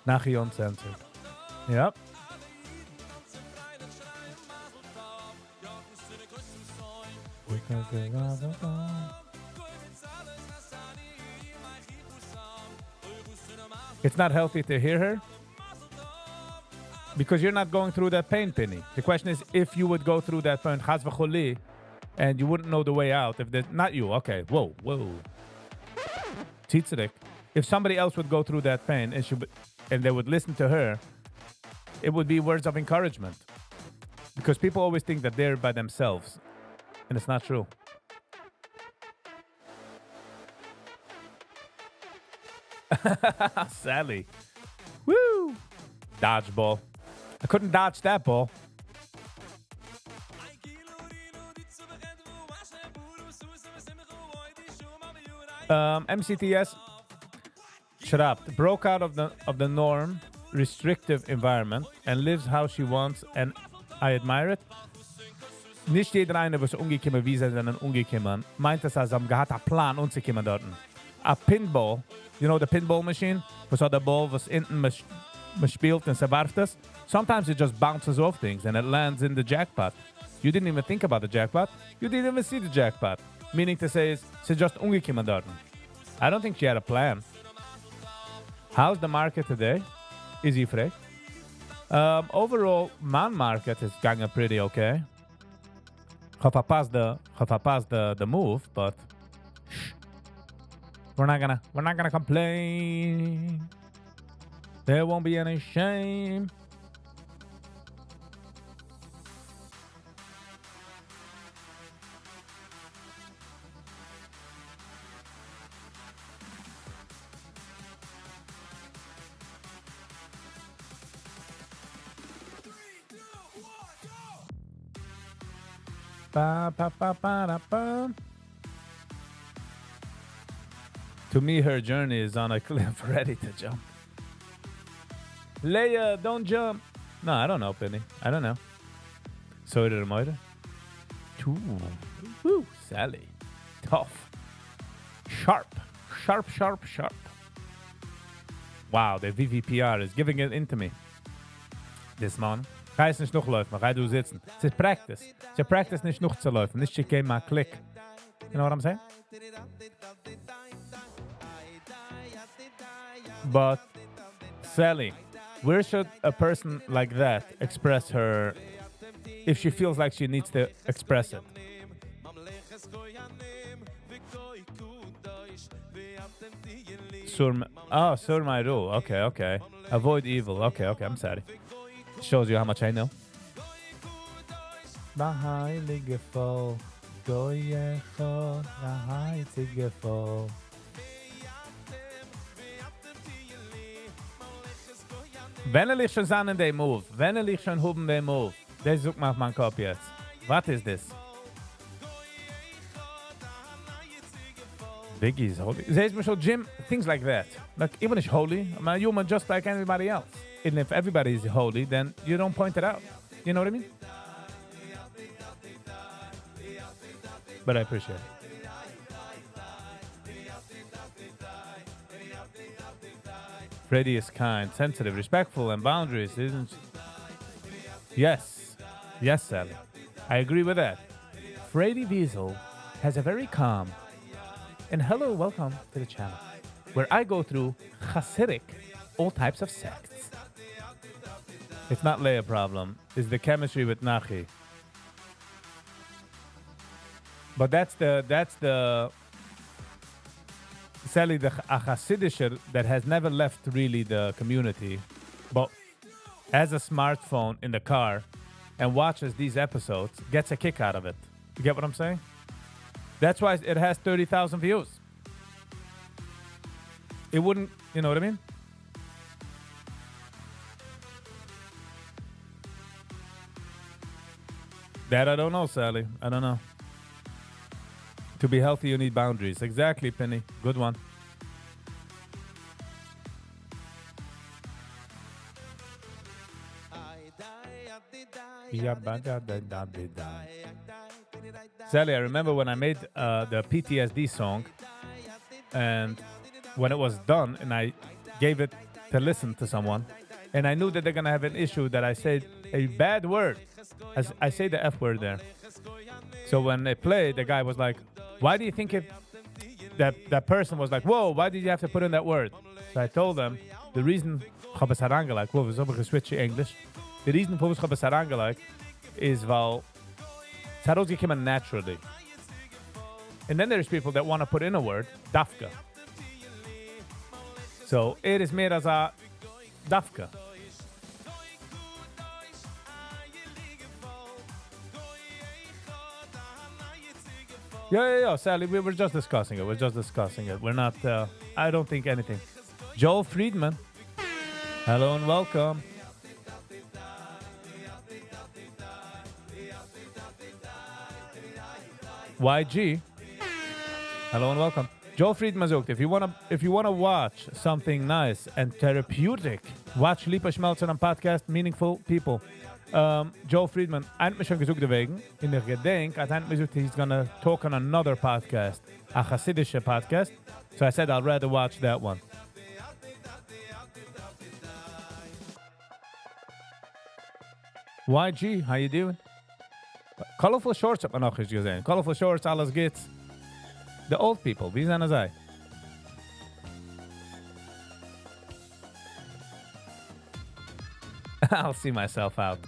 Nachi uncensored. Yep. It's not healthy to hear her because you're not going through that pain, Penny. The question is if you would go through that pain, chas v'choli, and you wouldn't know the way out. If there's not you, okay, whoa. Tzitzik. If somebody else would go through that pain and they would listen to her, it would be words of encouragement. Because people always think that they're by themselves, and it's not true. Sally. Woo! Dodgeball. I couldn't dodge that ball. MCTS Schrapt broke out of the norm, restrictive environment and lives how she wants, and I admire it. Nicht jeder eine, was umgekommen, wie sie sind umgekommen, meint es, als am gehabt einen Plan umzukommen dort. A pinball, you know the pinball machine? Was hat der Ball, was hinten man spielt und sie warft es? Sometimes it just bounces off things and it lands in the jackpot. You didn't even think about the jackpot. You didn't even see the jackpot. Meaning to say, sie just umgekommen dort. I don't think she had a plan. How's the market today? Is he free? Overall, man market is going pretty okay. Have I passed the move, but we're not gonna complain. There won't be any shame. Ba, ba, ba, ba, da, ba. To me, her journey is on a cliff ready to jump. Leia, don't jump. No, I don't know, Penny. I don't know. Sorry, Moira. Woo, Sally. Tough. Sharp. Wow, der VVPR is giving it into me. This man. Ga jetzt nicht noch laufen, ga du sitzen. Es ist Practice. Es ist Practice nicht noch zu laufen. Nicht schick mal Klick. You know what I'm saying? But, Sally, where should a person like that express her if she feels like she needs to express it? Sur my rule. Okay. Avoid evil. Okay, I'm sorry. Shows you how much I know. Wenn ich schon sah in dem Move, wenn ich schon hoben dem Move, das sucht mal auf meinen Kopf jetzt. What is this? Viggy is holy. Says me so, Jim, things like that. Like, even if holy, I'm a human just like anybody else. And if everybody is holy, then you don't point it out. You know what I mean? But I appreciate it. Freddie is kind, sensitive, respectful, and boundaries, isn't she? Yes, Sally. I agree with that. Freddie Wiesel has a very calm. And hello, welcome to the channel, where I go through Hasidic, all types of sects. It's not Leah problem. It's the chemistry with Nachi. But that's the Sally, the Hasidischer that has never left really the community, but has a smartphone in the car and watches these episodes, gets a kick out of it. You get what I'm saying? That's why it has 30,000 views. It wouldn't, you know what I mean? That I don't know, Sally. I don't know. To be healthy, you need boundaries. Exactly, Penny. Good one. Sally, I remember when I made the PTSD song, and when it was done, and I gave it to listen to someone, and I knew that they're gonna have an issue that I said a bad word. I say the F word there. So when they played, the guy was like, "Why do you think that person was like, whoa, why did you have to put in that word?" So I told them the reason switch English. The reason for which is weil it's herausgekommen naturally. And then there's people that want to put in a word, dafka. So it is made as a dafka. Yeah, Sally, we were just discussing it. We're not, I don't think anything. Joel Friedman. Hello and welcome. YG. Hello and welcome. Joel Friedman sagt, if you wanna watch something nice and therapeutic, watch Lipa Schmelzer on podcast, Meaningful People. Joel Friedman, I mich schon gesucht wegen. In der Gedenk, I gesagt he's gonna talk on another podcast, a Hasidische podcast. So I said I'd rather watch that one. YG, how you doing? Colorful Shorts hat man noch nicht gesehen. Colorful Shorts, alles geht's. The old people, wie sind sie? I'll see myself out.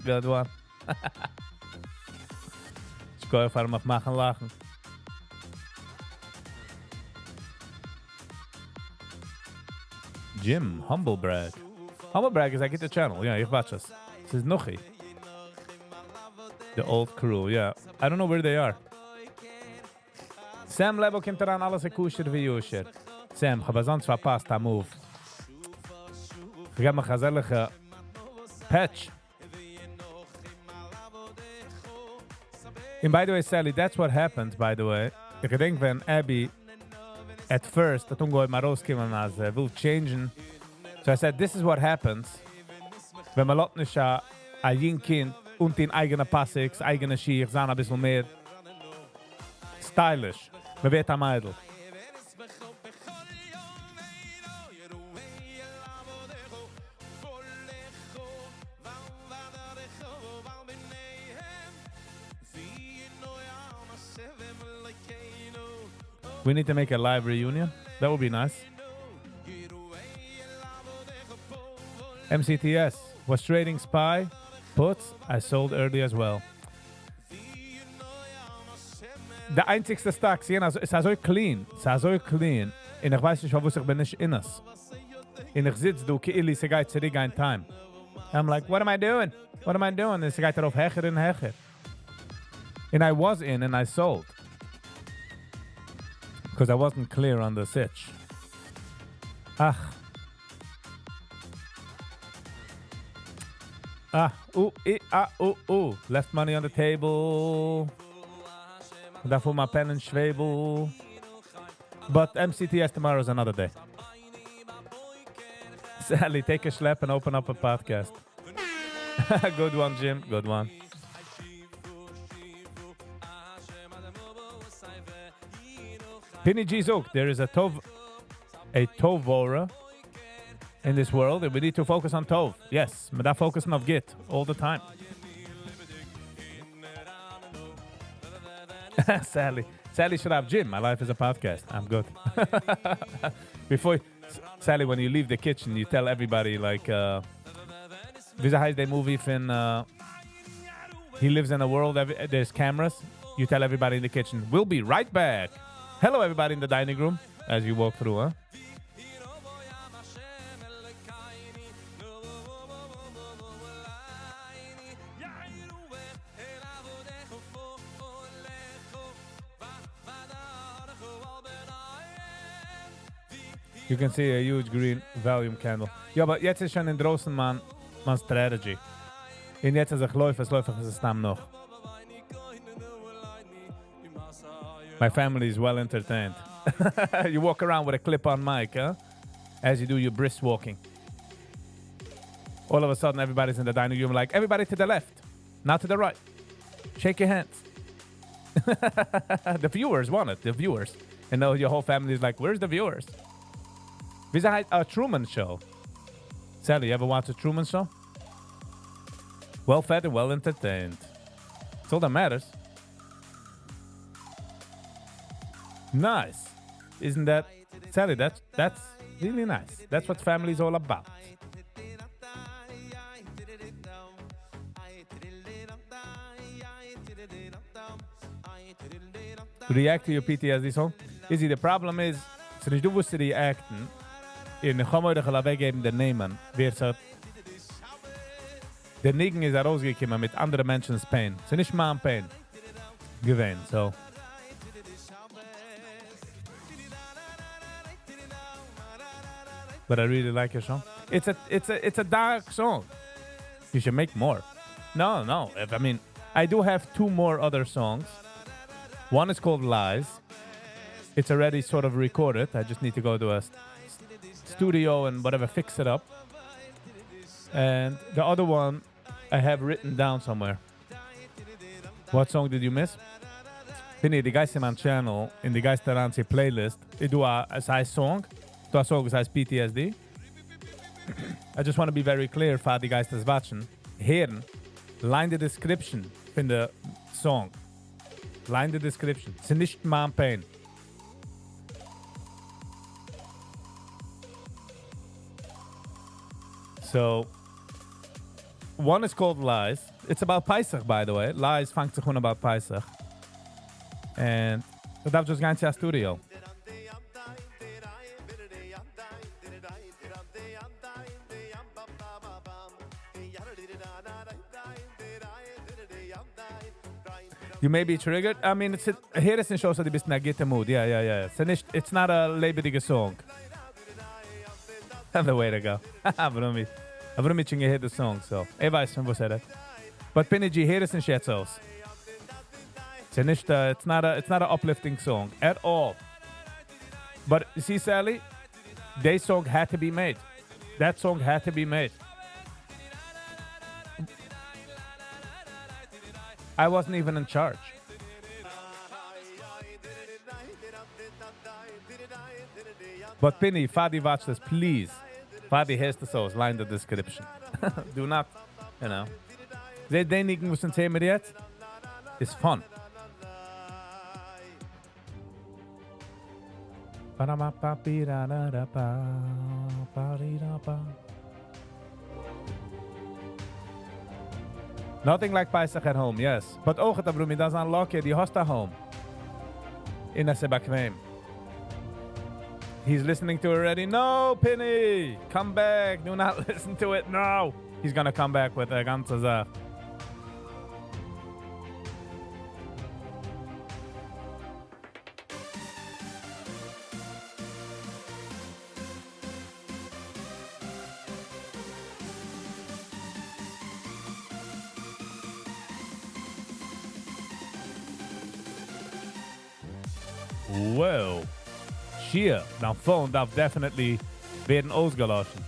Good one. Ich kann einfach mal machen lachen. Jim, Humble Brag. Humble Brag is I get the channel. Yeah, ich watch us. This is Nochi. The old crew, yeah. I don't know where they are. Sam Lebo kommt daran alles akusher wie Usher. Sam, ich habe sonst verpasst, der Move. Ich habe mich als ehrliche Patch. And by the way, Sally, that's what happened, by the way. Ich denke, wenn Abby at first, that ungeheu mal rauskommen, als will changen. So I said, this is what happens, wenn man lot nicht ein jung Kind und in eigene Passix, eigene Schiech, sein ein bisschen mehr stylish. Man wird am Eidl. We need to make a live reunion. That would be nice. MCTS was trading spy puts. I sold early as well. Der einzigste Stack, sehen, also, es ist so clean. Es ist so clean. Und ich weiß nicht, wo ich bin nicht in es. Und ich sitze, du, Keili, sie geht zurück ein Time. I'm like, what am I doing? What am I doing? Und sie geht darauf hecher und hecher. And I was in and I sold. Because I wasn't clear on the sitch. Ach. Left money on the table. Davor my pen and schwebel. But MCTS tomorrow is another day. Sally, take a schlep and open up a podcast. Good one, Jim. Good one. Penny G Zook, there is a Tovora in this world, and we need to focus on Tov. Yes, but that focusing on Git all the time. Sally should have Jim. My life is a podcast. I'm good. Sally, when you leave the kitchen, you tell everybody, like, wie heißt der Movie from, he lives in a world, there's cameras. You tell everybody in the kitchen, we'll be right back. Hello, everybody in the dining room, as you walk through, huh? You can see a huge green volume candle. Ja, aber jetzt ist schon in draußen man Strategy. Und jetzt ist es läuft es stamm noch. My family is well entertained. You walk around with a clip-on mic, huh? As you do your brisk walking. All of a sudden, everybody's in the dining room like, everybody to the left, not to the right. Shake your hands. The viewers want it, the viewers. And now your whole family is like, where's the viewers? Wie heißt a Truman Show? Sally, you ever watch a Truman Show? Well fed and well entertained. That's all that matters. Nice. Isn't that, Sally, that's really nice. That's what family is all about. React to your PTSD song? Izzy, the problem is, so du wusste reacten, in ich kann mir doch weggeben den Namen, wer sagt, der Nigen ist rausgekommen mit anderen Menschen's Pain. So nicht mein Pain gewesen, so. But I really like your song. It's a dark song. You should make more. No. I mean, I do have two more other songs. One is called Lies. It's already sort of recorded. I just need to go to a studio and whatever, fix it up. And the other one I have written down somewhere. What song did you miss? Finny, the guys in my channel, in the guys Taransi playlist, I do a size song. Do a song size PTSD. I just want to be very clear for the guys that's watching. Hören, line the description in the song. Line the description. It's nicht mein Pain. So, one is called Lies. It's about Pesach, by the way. Lies fängt sich an about Pesach. And that just going to a studio. You may be triggered. I mean, here is nicht so, dass du bist in a gute mood. Yeah. It's not a lebendige song. The way to go. Warum ich hör the song, so. Ich weiß schon, was er. But Pinigi, hier ist nicht jetzt aus. It's not a uplifting song at all. But you see, Sally, that song had to be made. That song had to be made. I wasn't even in charge. But Penny, Fadi, watch this, please. Fadi has the sauce, line the description. Do not, you know. They denken, müssen sehen wir jetzt. It's fun. Nothing like Pesach at home, yes. But ook het abroem, dat is unlock je, die host at home. In a sebakweem. He's listening to it already. No, Penny! Come back! Do not listen to it, no! He's gonna come back with a ganze Sache. Wow. Shia, dein Phone darf definitely werden ausgelassen.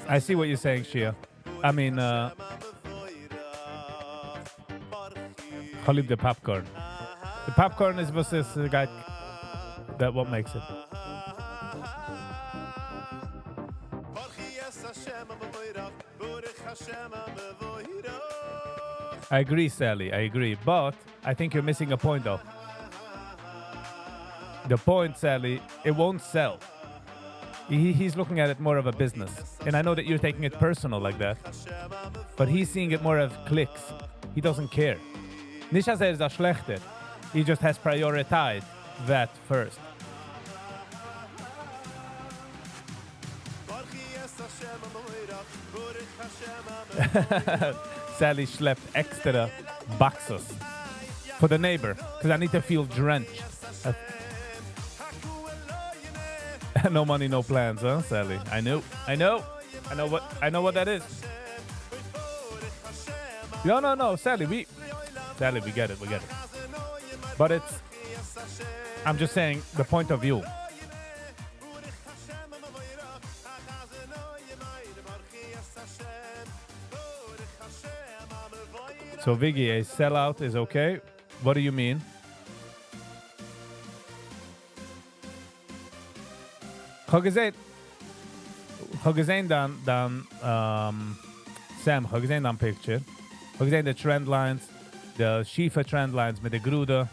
I see what you're saying, Shia. I mean, Khalib the popcorn. The popcorn is what's this guy that what makes it. I agree, Sally. I agree. But I think you're missing a point, though. The point, Sally, it won't sell. He's looking at it more of a business. And I know that you're taking it personal like that. But he's seeing it more as clicks. He doesn't care. Nicht, dass er das schlechter. He just has prioritized that first. Sally schlepped extra boxes for the neighbor because I need to feel drenched. No money, no plans, huh, Sally? I know what that is. No, Sally, we get it. But I'm just saying the point of view. So Viggy, a sellout is okay. What do you mean? Ich habe gesehen dann Sam, ich habe gesehen dann Picture. Ich habe gesehen die trend lines, die schiefe trend lines mit der Grude.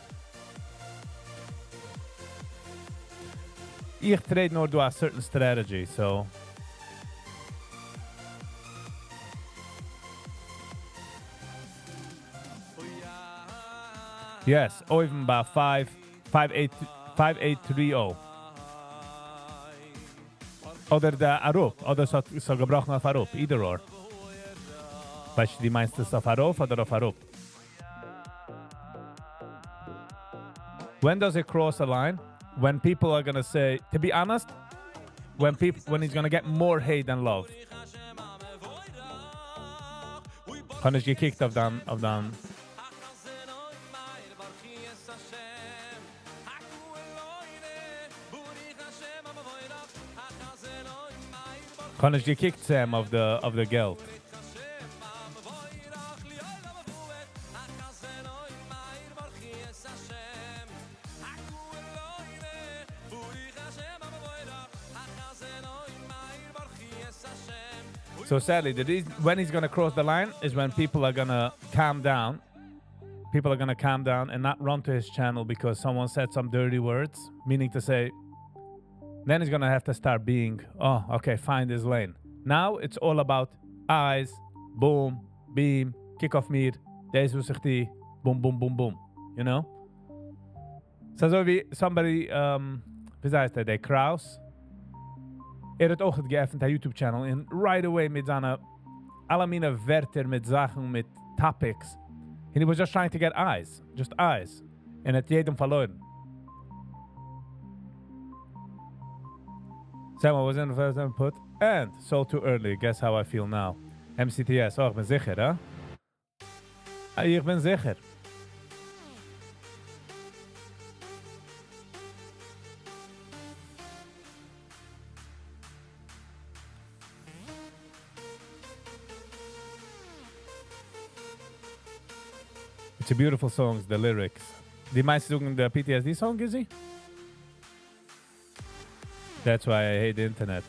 Ich trade nur durch a certain strategy, so. Yes, even by 5830. Oder der Arop, oder so gebrochen auf Arop, either or. Weißt du, die meinst du auf Arop oder auf Arop? When does it cross a line? When people are gonna say, to be honest, when he's gonna get more hate than love. Kann ich gekickt auf dann. Kann ich gekickt, Sam, of the Geld. So sadly, when he's gonna cross the line is when people are gonna calm down. People are gonna calm down and not run to his channel because someone said some dirty words, meaning to say, then he's gonna have to start being, oh, okay, find his lane. Now it's all about eyes, boom, beam, kick off mir, deze hoe zegt die, boom, boom, boom, boom, you know? So wie somebody, wie heißt der Kraus? Hat auch geöffnet, der YouTube-Channel, and right away mit seiner, alle meine Wörter, mit Sachen, mit topics. And he was just trying to get eyes, just eyes. And hat jedem verloren. Sam was in the first input, and sold too early. Guess how I feel now. MCTS, oh, ich bin sicher, huh? Ich bin sicher. It's a beautiful song, the lyrics. Die meisten suchen the PTSD song, is he? That's why I hate the internet.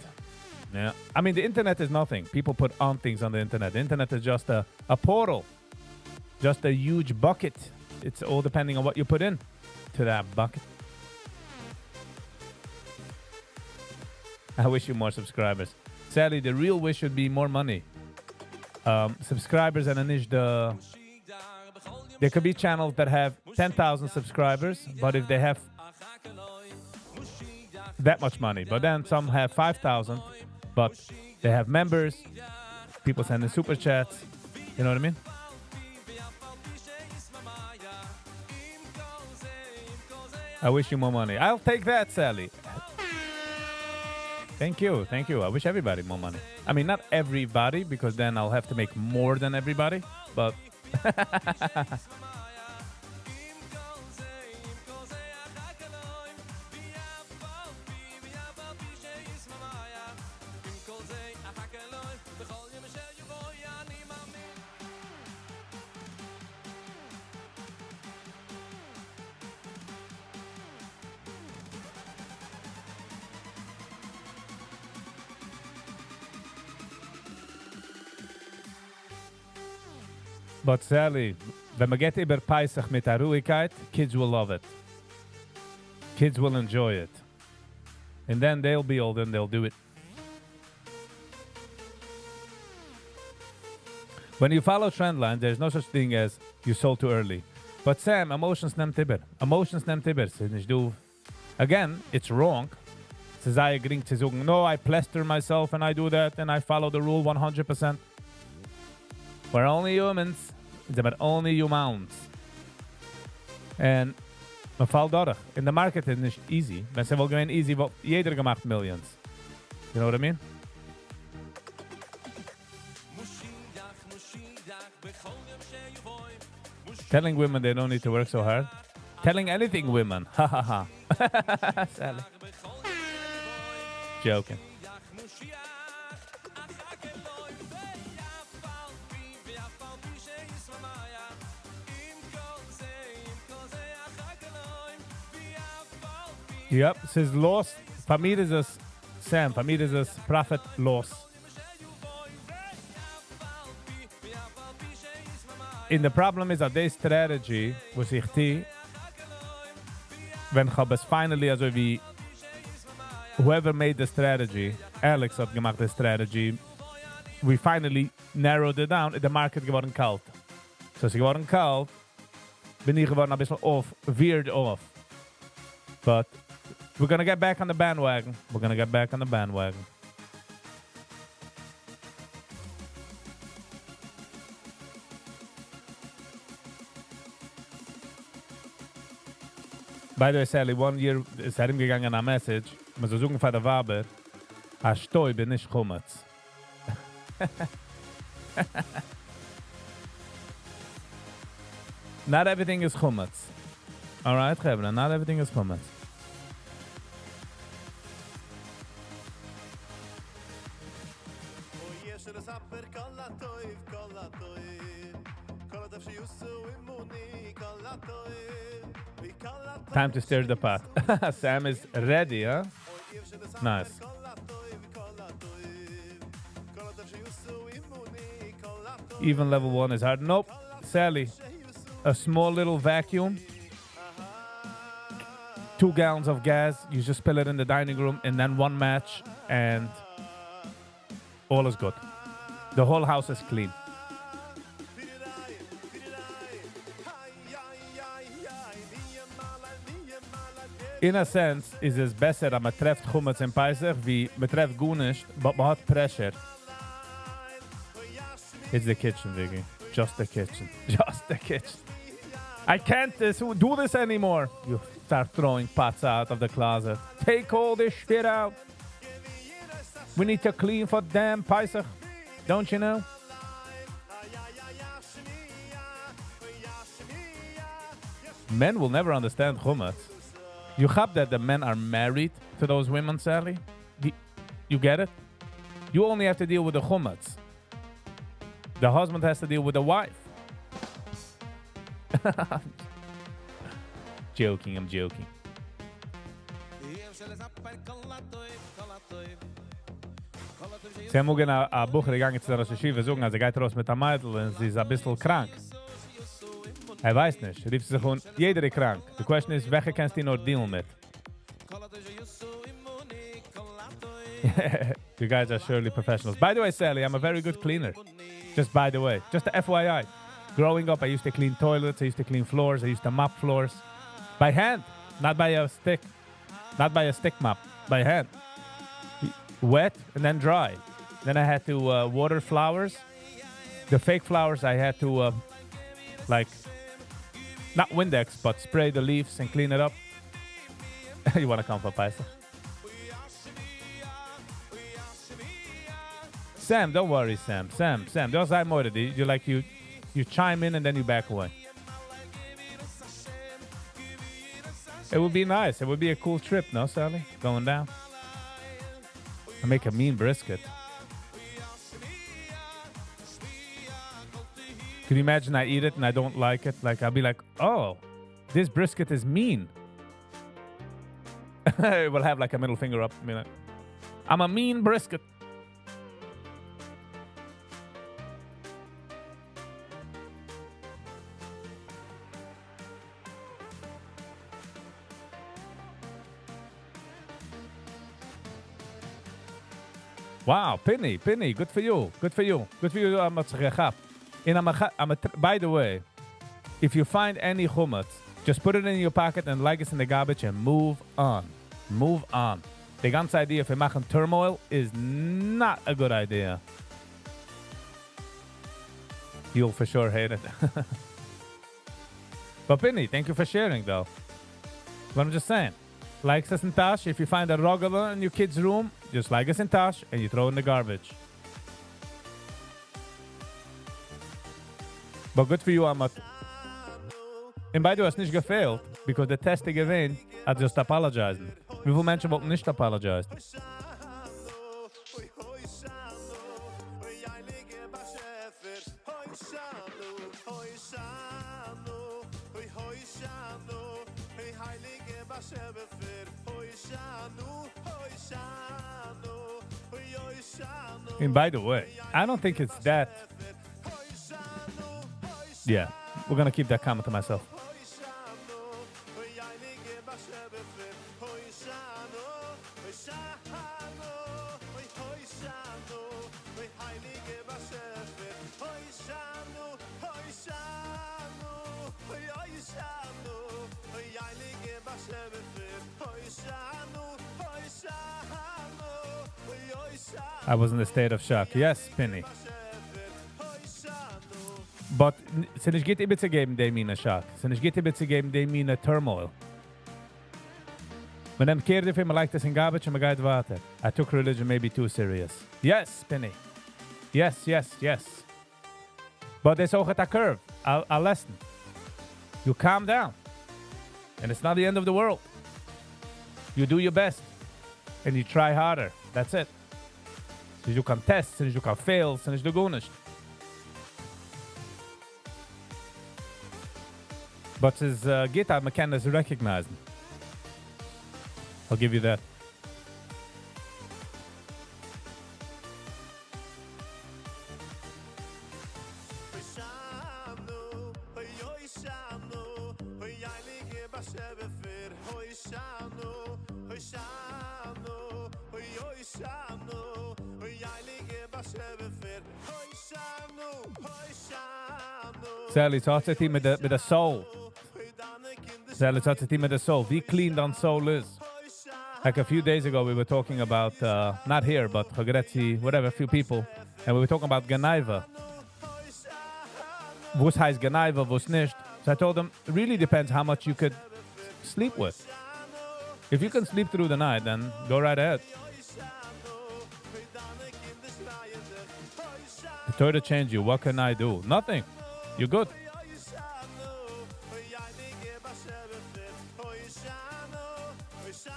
Yeah. I mean, the internet is nothing. People put on things on the internet. The internet is just a portal. Just a huge bucket. It's all depending on what you put in to that bucket. I wish you more subscribers. Sadly, the real wish would be more money. Subscribers and there could be channels that have 10,000 subscribers, but if they have that much money, but then some have 5,000, but they have members, people sending super chats, you know what I mean? I wish you more money. I'll take that, Sally. Thank you. I wish everybody more money. I mean, not everybody, because then I'll have to make more than everybody, but... But Sally, wenn man geht über Pesach mit der Ruhigkeit, kids will love it. Kids will enjoy it. And then they'll be old and they'll do it. When you follow trend lines, there's no such thing as you sold too early. But Sam, emotions nem tibber. Emotions nem tibber. Again, it's wrong. I agree to say, no, I plaster myself and I do that and I follow the rule 100%. We're only humans. They're only humans. And man fällt durch. In the market is nicht easy. Wenn sie wohl gewinn easy, wird jeder gemacht millions. You know what I mean? Telling women they don't need to work so hard. Telling anything women. Ha ha ha. Sally. Joking. Yep, says lost. Famir is a Sam. Famir is a prophet lost. In the problem is that this strategy was ich die, wenn Chabas finally, also wie whoever made the strategy, Alex hat gemacht the strategy, we finally narrowed it down, the market geworden kalt. So sie geworden kalt, bin ich geworden ein bisschen veered off. But we're gonna get back on the bandwagon. By the way, Sally, 1 year ist ihm gegangen a message, man soll suchen für der Waber, a Stoi bin nicht Chumetz. Not everything is Chumetz. Alright, Chevra, not everything is Chumetz. Time to stir the pot. Sam is ready, huh? Nice. Even level 1 is hard. Nope. Sally, a small little vacuum. 2 gallons of gas. You just spill it in the dining room and then 1 match and all is good. The whole house is clean. In a sense, is es besser, dass man trefft Chumetz in Pesach, wie man trefft Gunisch, but man hat pressure. It's the kitchen, Viggy. Just the kitchen. Just the kitchen. I can't do this anymore. You start throwing pots out of the closet. Take all this shit out. We need to clean for damn Pesach. Don't you know? Men will never understand chumatz. You have that the men are married to those women, Sally? You get it? You only have to deal with the chumatz. The husband has to deal with the wife. Joking, I'm joking. Sie haben morgen a Bucher gegangen zu der Yeshiva sagen, also geht raus mit der Meidl und sie ist ein bisschen krank. Er weiß nicht. Rief sie sich jeder ist krank. The question is, welche kannst du noch dealen mit? You guys are surely professionals. By the way, Sally, I'm a very good cleaner. Just by the way. Just a FYI. Growing up, I used to clean toilets, I used to clean floors, I used to mop floors. By hand, not by a stick. Not by a stick mop, by hand. Wet and then dry. Then I had to water flowers. The fake flowers I had to, not Windex, but spray the leaves and clean it up. You want to come for Paisa? Sam, don't worry, Sam. Sam, don't say more. You chime in and then you back away. It would be nice. It would be a cool trip, no, Sally? Going down. I make a mean brisket. Can you imagine I eat it and I don't like it? Like, I'll be like, oh, this brisket is mean. We'll have like a middle finger up. I mean, like, I'm a mean brisket. Wow, Penny, good for you. Good for you. By the way, if you find any chumatz, just put it in your pocket and like it in the garbage and move on. Move on. The ganze idea for machen turmoil is not a good idea. You'll for sure hate it. But Penny, thank you for sharing though. But I'm just saying. Like us in Tash, if you find a rogala in your kid's room, just like us in Tash and you throw it in the garbage. But good for you, Amat. And by the way, it's nicht gefehlt, because the test gewinnt, hat just apologized. Wie viele Menschen wollten nicht apologized? And by the way, I don't think it's that. Yeah, we're gonna keep that comment to myself. I was in a state of shock. Yes, Penny. But es nicht geht immer zu geben, dem in a shock. Es nicht geht immer zu geben, dem in a turmoil. Man nimmt keer if man like this in garbage and man geht weiter. I took religion maybe too serious. Yes, Penny. Yes. But there's also a curve, a lesson. You calm down. And it's not the end of the world. You do your best. And you try harder. That's it. Dus je kan testen, dus je kan fail, dus je doet niks. But his guitar mechanics recognized. I'll give you that. Sally, so had hij met de soul. Sally, so had hij met de soul. Wie clean dan soul is. Like a few days ago, we were talking about, not here, but Hagretzi, whatever, a few people. And we were talking about Ganaiva. What's heißt Ganaiva, what's nicht. So I told them, it really depends how much you could sleep with. If you can sleep through the night, then go right ahead. The Torah changed you. What can I do? Nothing. You're good.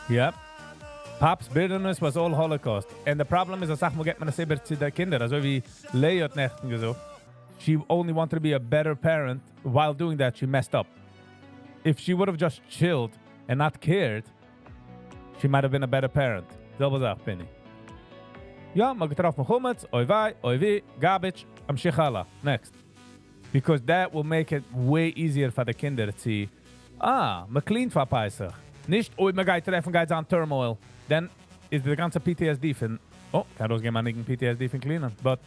Yep. Pop's bitterness was all Holocaust. And the problem is, sag mal, get man das über zu den Kindern. Also wie Lea hat Nächten gesagt. She only wanted to be a better parent. While doing that, she messed up. If she would have just chilled and not cared, she might have been a better parent. Selbe Sache, Penny. Ja, man getroffen Chumetz, oi vai, oi vi, garbage, amshich hala. Next. Because that will make it way easier for the Kinder to see, man cleant for Pesach. Nicht, oi, man geht treffen, geht an Turmoil. Then is the ganze PTSD von, kann rausgehen, man nicht PTSD von cleanen, but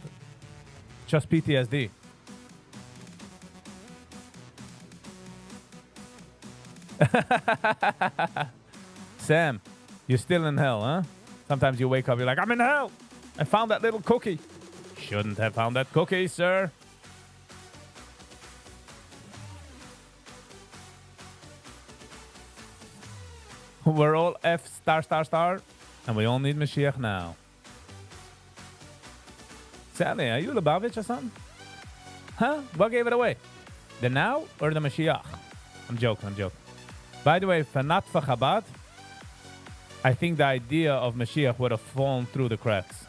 just PTSD. Sam, you're still in hell, huh? Sometimes you wake up, you're like, I'm in hell. I found that little cookie. Shouldn't have found that cookie, sir. We're all F star, and we all need Mashiach now. Sally, are you Lubavitch or something? Huh? What gave it away? The now or the Mashiach? I'm joking. By the way, for not for Chabad, I think the idea of Mashiach would have fallen through the cracks.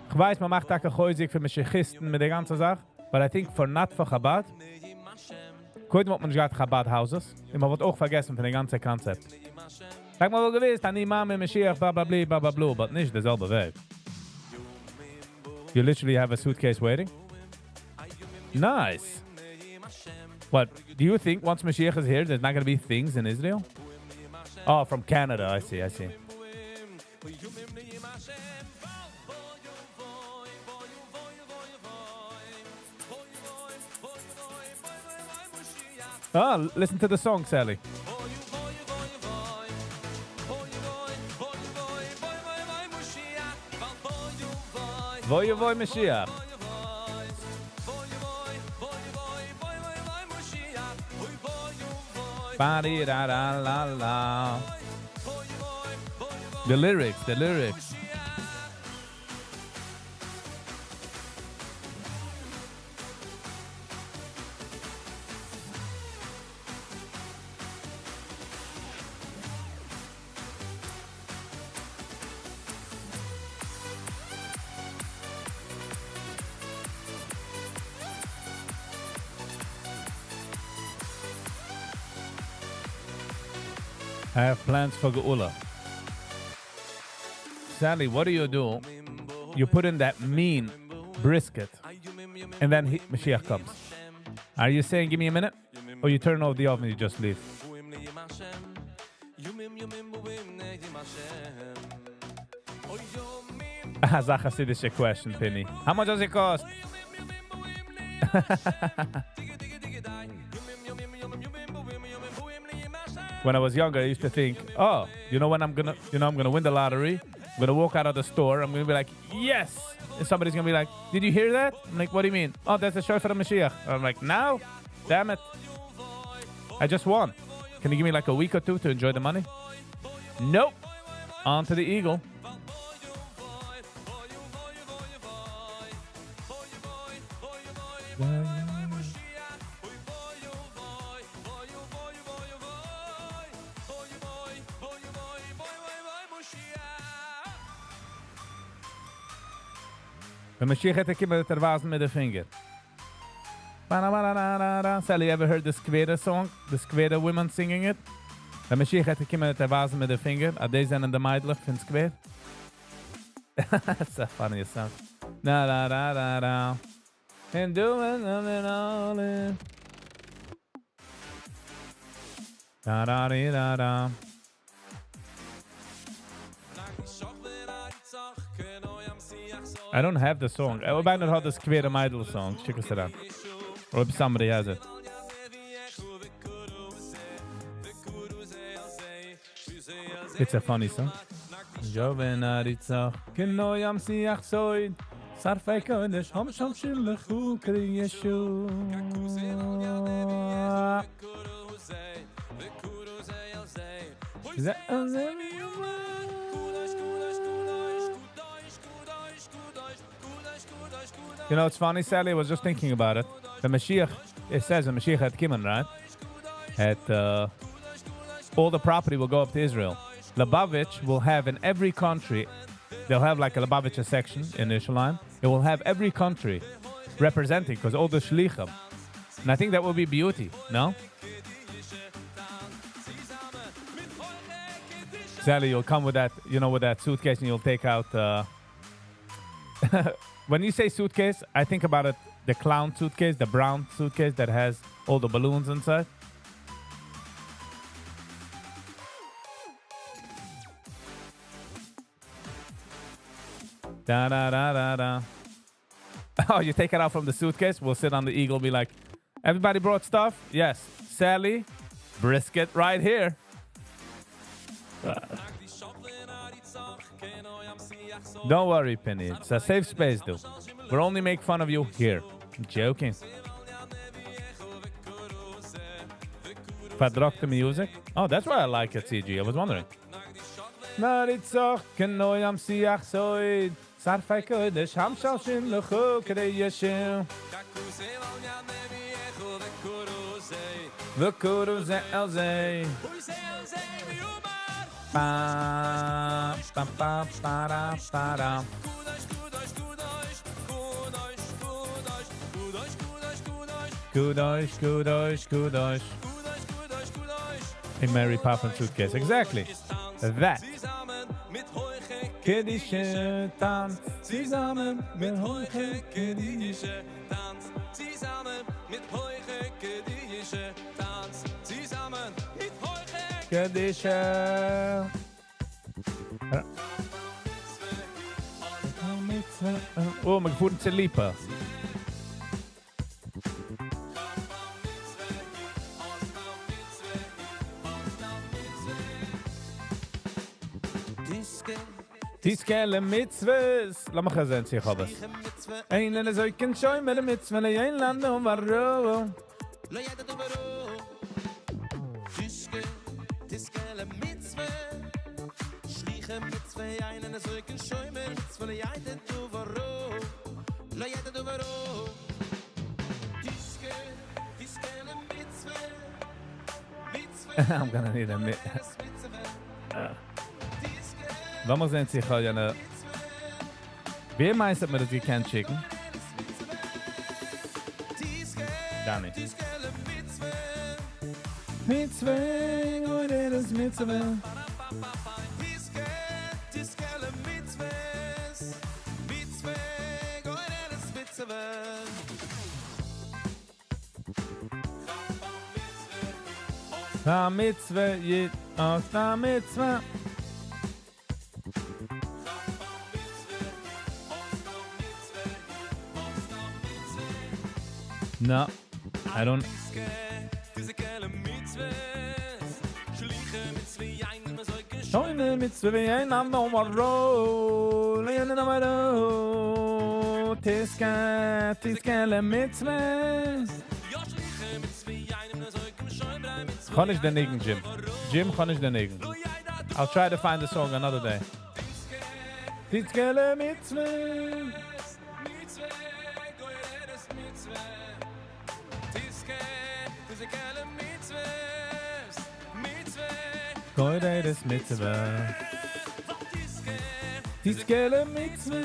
Ich weiß, man macht auch häusig für Mashiachisten mit der ganzen Sache, but I think for not for Chabad, Heute wird man nicht gerade Chabad Houses. Und man wird auch vergessen von dem ganzen Konzept. Sag mal, wo gewiss, dann Imam mit Mashiach, blablabla, blablabla, but nicht derselbe Weg. You literally have a suitcase waiting? Nice. What, do you think once Mashiach is here, there's not going to be things in Israel? Oh, from Canada, I see. Oh, listen to the song, Sally. Voy, voy, Mashiach. Ba-di-da-da-la-la. The lyrics. I have plans for Geula. Sally, what do? You put in that mean brisket, and then Mashiach comes. Are you saying, give me a minute? Or you turn off the oven and you just leave? That's a Hasidic question, Penny. How much does it cost? When I was younger, I used to think, when I'm gonna win the lottery. I'm gonna walk out of the store. I'm gonna be like, yes, and somebody's gonna be like, did you hear that? I'm like, what do you mean? Oh, that's a show for the Mashiach. I'm like, now, damn it, I just won. Can you give me like a week or two to enjoy the money? Nope. On to the eagle. The Mashiach had to come with the vasen with the finger. Sally, you ever heard the Skveda song? The Skveda women singing it? The Mashiach had to come with the vasen with the finger. Are they in the Meidlich from Skved? That's the funniest song. Da-da-da-da-da. And doing it all in. Da-da-da-da-da. I don't have the song. I might not have the Skveda Meidl song. Check us out. Or if somebody has it. It's a funny song. You know, it's funny, Sally, I was just thinking about it. The Mashiach, it says the Mashiach had Kiman, right? all the property will go up to Israel. Lubavitch will have in every country, they'll have like a Lubavitcher section in Yerushalayim. It will have every country representing, because all the shlichim. And I think that will be beauty, no? Sally, you'll come with that, with that suitcase, and you'll take out. When you say suitcase, I think about it, the clown suitcase, the brown suitcase that has all the balloons inside. Da da da da da. Oh, you take it out from the suitcase? We'll sit on the eagle, be like, everybody brought stuff? Yes. Sally, brisket right here. Don't worry, Penny. It's a safe space, dude. We'll only make fun of you here. I'm joking. Verdrockte music? Oh, that's why I like it, CG. I was wondering. Ba, ba, ba, ba, da, ba, da. Kudosh, kudosh, kudosh. A Mary Poppins suitcase. Exactly. That. Kiddische Tanz. Zusammen mit Heuche. Kiddische Tanz. Zusammen mit Heuche. Kiddische Tanz. Zusammen mit Heuche. Kiddische. Oh, mijn voeten te liepen. Tiskele mitzvahs. Laat me gaan zijn, zeg Hobbes. Een en zo kan show met de mitzvah. Een land over. Tiskele mitzvah. Schlichen mitzvah. Een en zo kan show met de mitzvah. Tiskele mitzvah. I'm gonna need a Lass mal sehen, sich halt eine. Wer meinst du, dass wir das gekannt schicken? Danny. Mitzvah, oder das Mitzvah? Da Mitzvah, jit aus da Mitzvah. No, I don't. Schöne Mitzvah wie ein Amaro, Leone Amaro, Tiskele Mitzvah. Kann ich denken, Jim? Jim, kann ich denken? I'll try to find the song another day. Tiskele Mitzvah. Goide des Mitzvah. Tiskele Mitzvah.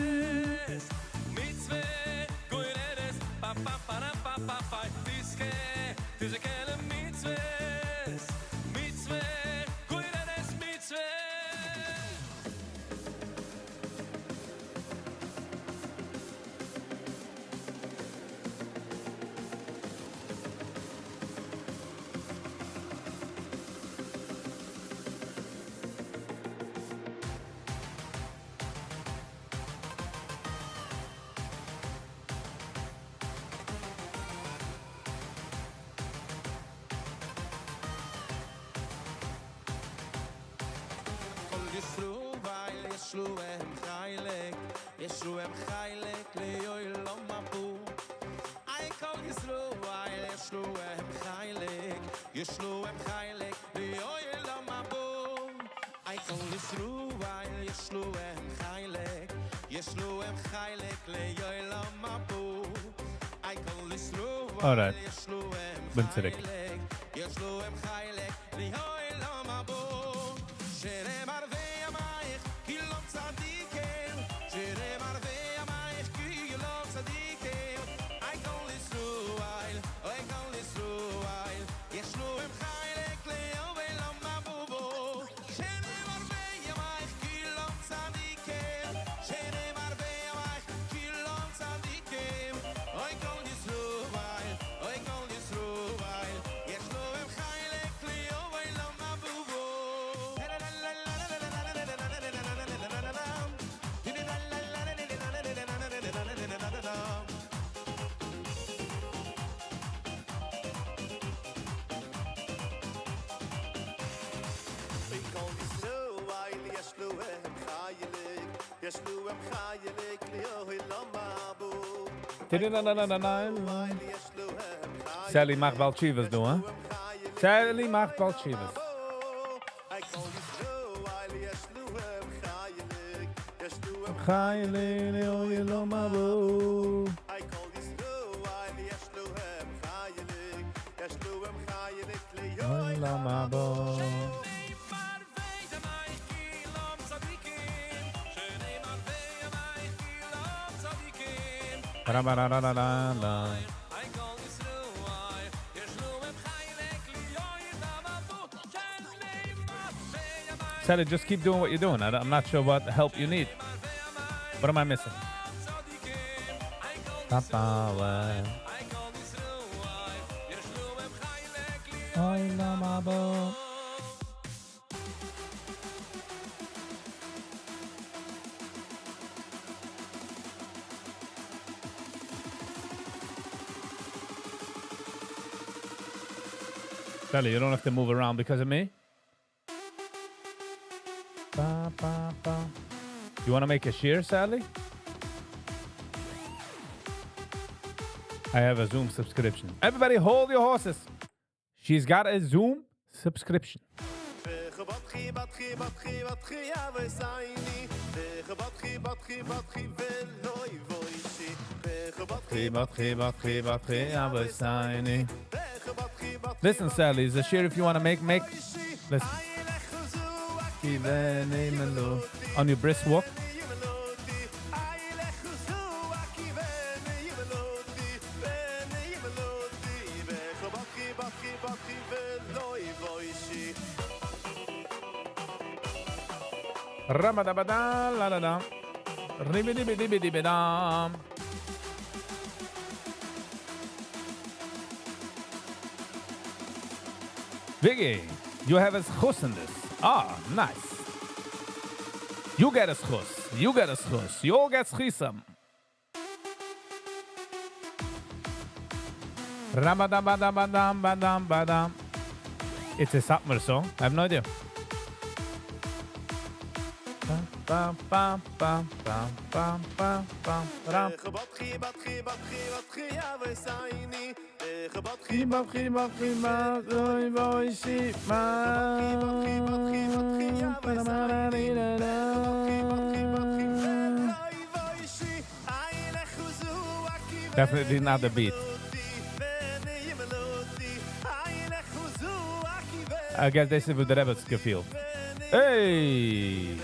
Goide des pa pa pa pa pa pa. Tiskele Mitzvah. Mitzvah. Goide des Mitzvah. Yeshua Chaylik le'olam abu. I call Yeshua, Yeshua Chaylik. Yeshua Chaylik le'olam abu. I call Yeshua, Yeshua Chaylik. Yeshua Chaylik le'olam abu. I call Yeshua, All right. Yeshua Bin zurück. Chaylik. Yeshua Chaylik le'olam abu. Sally mag bald Chivas doen, hè? Sally mag bald Chivas. Sally, just keep doing what you're doing. I'm not sure what help you need. What am I missing? Sally, you don't have to move around because of me. You want to make a shear, Sally? I have a Zoom subscription. Everybody hold your horses. She's got a Zoom subscription. Listen, Sally, is a shear if you want to make. Listen. On your brisk walk. Ramadabada la la da. Ribidibidibidibidam. Viggy, you have a schuss in this. Ah, nice. You get a schuss. You get a schuss. You all get schisam. Ramadabadabadam badam badam. It's a Satmar song. I have no idea. Bam bam bam bam bam bam bam bam. Definitely not the beat. I guess this is with the Rebels gefühlt. Hey,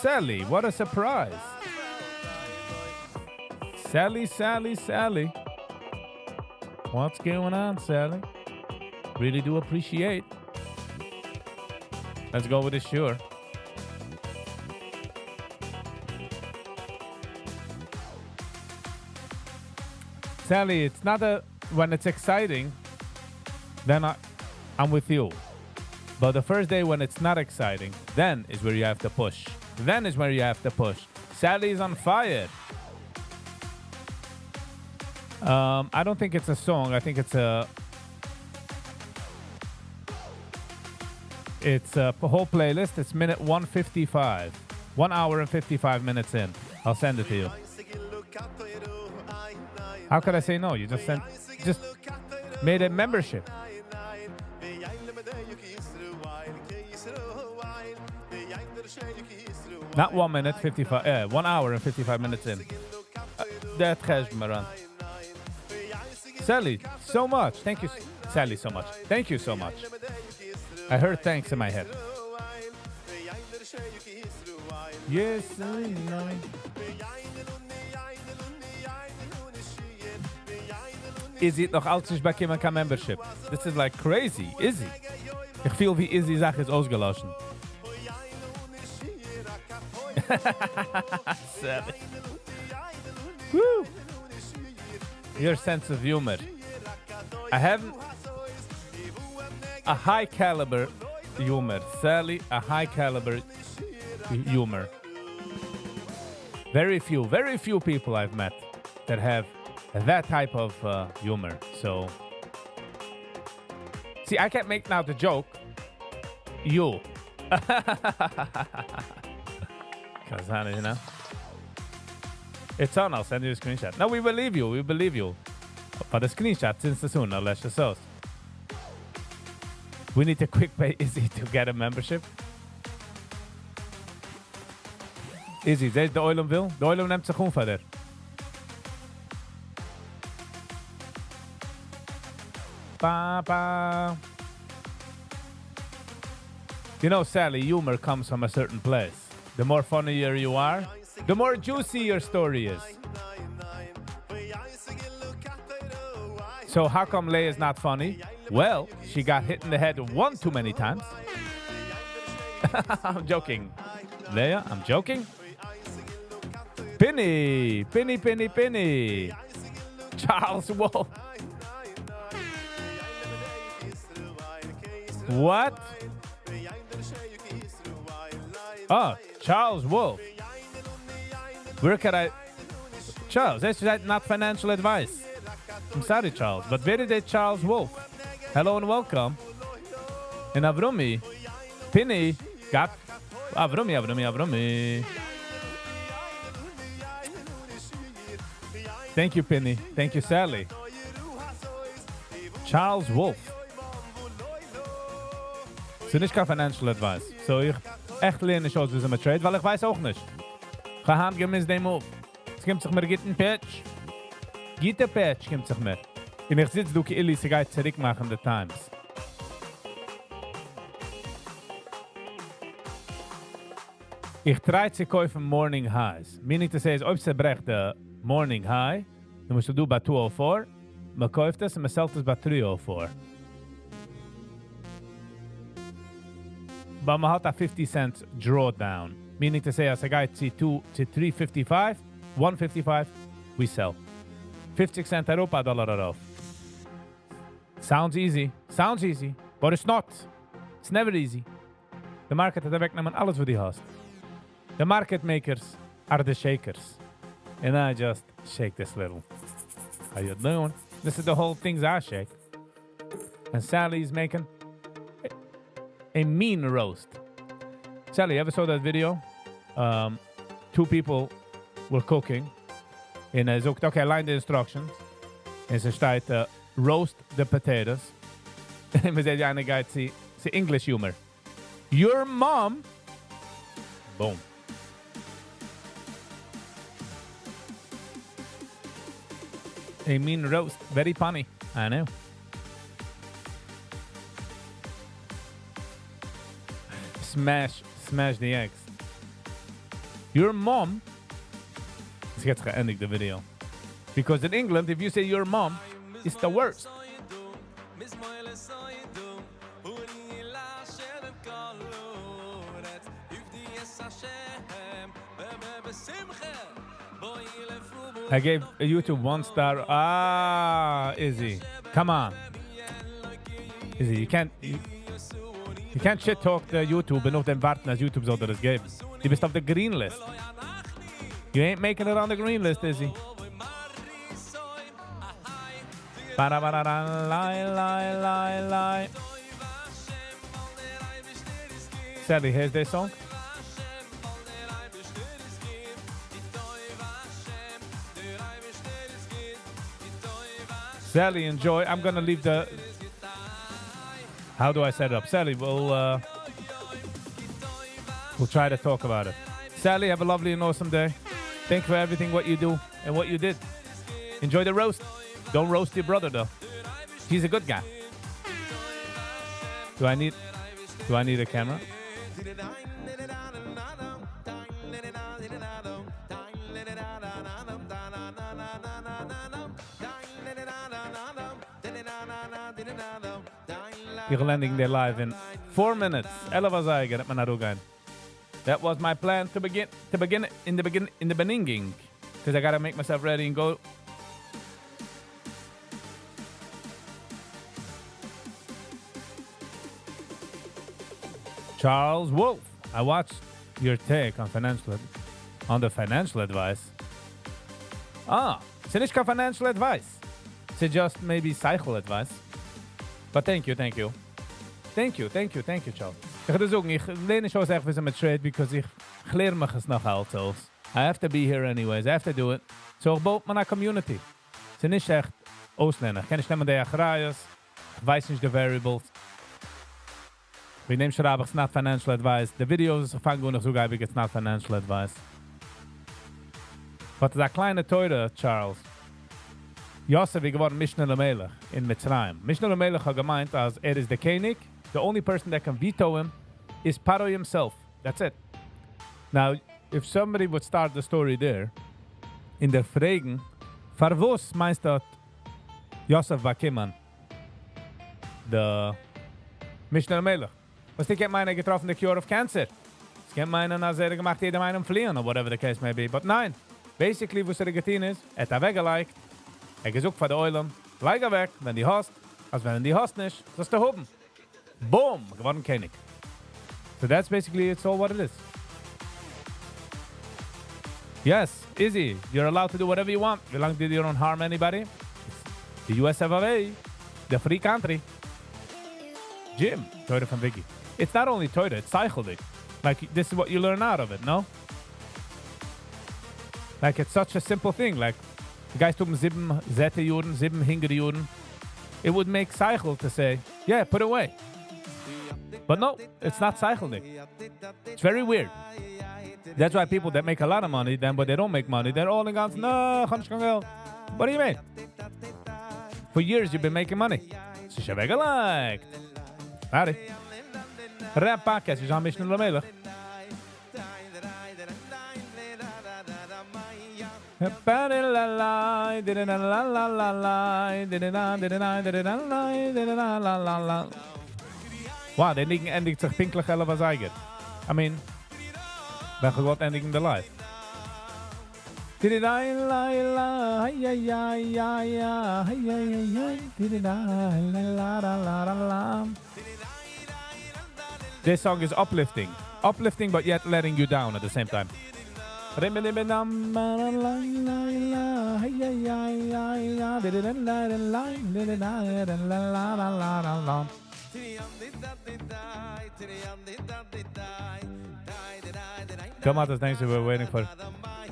Sally, what a surprise. Sally. What's going on, Sally? Really do appreciate. Let's go with it, sure. Sally, it's not when it's exciting, then I'm with you. But the first day when it's not exciting, then is where you have to push. Sally's on fire. I don't think it's a song. I think it's a whole playlist. It's minute 155. 1 hour and 55 minutes in. I'll send it to you. How could I say no? You just made a membership. Not 1 minute, 55. 1 hour and 55 minutes in. That has me around. Sally, so much. Thank you, Sally, so much. Thank you so much. I heard thanks in my head. Yes, I know. Izzy noch altijd bij Kim membership. This is like crazy. Izzy. Ik voel wie Izzy zag is ausgelauschen. Sally. Woo. Your sense of humor. I have a high caliber humor. Sally, a high caliber humor. Very few people I've met that have that type of humor. So, see, I can't make now the joke. You. Because, you know. It's on, I'll send you a screenshot. No, we believe you, we believe you. For the screenshot, since the soon, let's just sauce. We need to quick pay Izzy to get a membership. Izzy, deze de Oilem wil. De Oilem neemt zich gewoon verder. Ba, ba. You know, Sally, humor comes from a certain place. The more funnier you are, the more juicy your story is. So how come Leia's not funny? Well, she got hit in the head one too many times. I'm joking. Leia, I'm joking. Penny, Penny, Penny, Penny. Charles Wolf. What? Oh, Charles Wolf. Where can I... Charles, that's not financial advice. I'm sorry, Charles, but where is that Charles Wolf? Hello and welcome. And Avrumi. Penny. Got... Avrumi. Thank you, Penny. Thank you, Sally. Charles Wolf. So nicht kein financial advice. So ich echt lerne schon, wie sie mit trade, weil ich weiß auch nicht. Gehand gemiss den Move. Es kommt sich mir gitten Patch. Gitte Patch kommt sich mir. Und ich sitze, du ki Illy, sie geht zurückmachen, the times. Ich try zu kaufen Morning Highs. Meaning to say, is, ob sie brecht der Morning High, dann musst du bei 204, man kauft es und man sellt es bei 304. But man hat a 50 cents drawdown. Meaning to say, as a guy to 355, 155, we sell. 50 cent Europa, dollar off. Sounds easy, but it's not. It's never easy. The market hat wegnehmen alles, was die hast. The market makers are the shakers. And I just shake this little. How you doing? This is the whole things I shake. And Sally's making a mean roast. Sally, you ever saw that video? Two people were cooking. And hij zoekt, okay, line the instructions. En ze staat, roast the potatoes. En we zeggen, ja, guy, see English humor. Your mom. Boom. A mean roast. Very funny. I know. Smash the eggs. Your mom. It's gets geëindigd, the video. Because in England, if you say your mom, it's the worst. I gave YouTube 1 star. Ah, Izzy. Come on. Izzy, you can't shit talk the YouTube and auf dem warten, als YouTube soll dir das geben. Du bist auf der green list. You ain't making it on the green list, Izzy. Lie. Sally, here's their song. Sally, enjoy. I'm gonna leave the... How do I set it up? Sally, we'll try to talk about it. Sally, have a lovely and awesome day. Thank you for everything, what you do and what you did. Enjoy the roast. Don't roast your brother, though. He's a good guy. Do I need a camera? You're landing there live in 4 minutes. 11 was I get it, man. That was my plan to begin in the beginning, because I gotta make myself ready and go. Charles Wolf, I watched your take on the financial advice. It's not financial advice. It's just maybe cycle advice. But thank you, Charles. Ich würde sagen, ich lehne schon sehr, wie sie mit Trade, because ich lerne mich es noch halt aus. I have to be here anyways. I have to do it. So ich baue meine Community. Es ist nicht echt Ausländer. Ich kann nicht nehmen die Achrayas. Ich weiß nicht die Variables. Wir nehmen schreiben, it's not financial advice. The videos fangen gut noch so geil, it's not financial advice. But der kleine Teure, Charles. Yosef ist geworden Mishnah Lamelech in Mitzrayim. Mishnah Lamelech hat gemeint, als ist der König. The only person that can veto him is Paro himself. That's it. Now, if somebody would start the story there, in der Fragen, was meinst du, Yosef war Kimman? The Mishnah Lamelech. Was die kennt meine getroffen, the cure of cancer? Es kennt meinen, als gemacht, jeder meinen fliehen, or whatever the case may be. But nein. Basically, was getan ist, weggelegt, gesucht von der Eulen, leg weg, wenn die hast, als wenn die hast nicht, das ist der Hoben. Boom, geworden König. So that's basically, it's all what it is. Yes, easy. You're allowed to do whatever you want. As long as you don't harm anybody. It's the US of A, the free country. Jim, Toyota from Viggy. It's not only Toyota, it's Cycledic. Like, this is what you learn out of it, no? Like, it's such a simple thing. Like, the guys took 7 Zette Juden, 7 Hingere Juden. It would make Cycle to say, yeah, put away. But no, it's not Cycledic. It's very weird. That's why people that make a lot of money, then but they don't make money, they're all in guns, no, what do you mean? For years you've been making money. So you have like. Howdy. Rap podcast is on Mishnah Lamelech. Wow, de ending endigt zich pinkelig 11 als eigen. I mean, ben gewoon ending the life. This song is uplifting. Uplifting, but yet letting you down at the same time. Come on, thanks we're waiting for.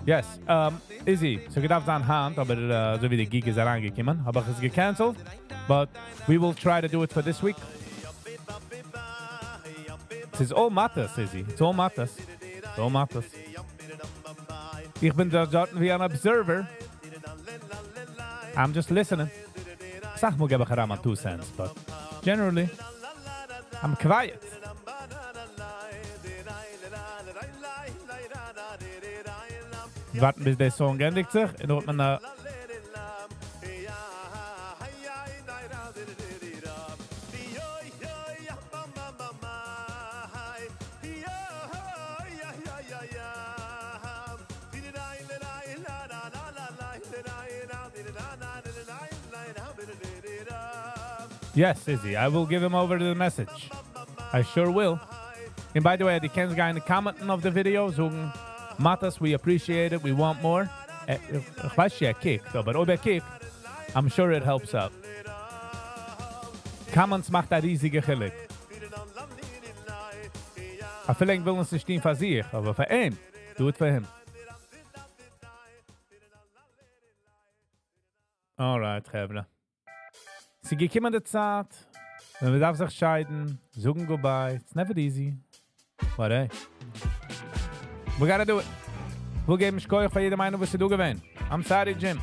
Yes, Izzy, so gedacht an hand, aber so wie der Gig ist herangekommen, aber es ist gecancelt, but we will try to do it for this week. It's all matters, Izzy. It's all matters. It's all matters. Ich bin dort wie ein Observer. I'm just listening. Sag mal, gebe ich heran 2 cents, but generally, I'm quiet. Warten bis der Song endigt sich, und dann wird man Yes, Izzy, I will give him over the message. I sure will. And by the way, die Ken's guy in the commenting of the video, sagen, Matas, we appreciate it, we want more. Ich weiß nicht, kickt, aber ob kickt, I'm sure it helps out. Comments macht ein riesiger Chilik. Vielleicht will uns nicht stehen für sich, aber für ihn, do it for him. Alright, Chevre. Sie gekommen der Zeit, wenn wir darf sich scheiden, sagen goodbye. It's never easy. But hey. We gotta do it. Wir geben Schkoich für jede Meinung, was du gewähnt. I'm sorry, Jim.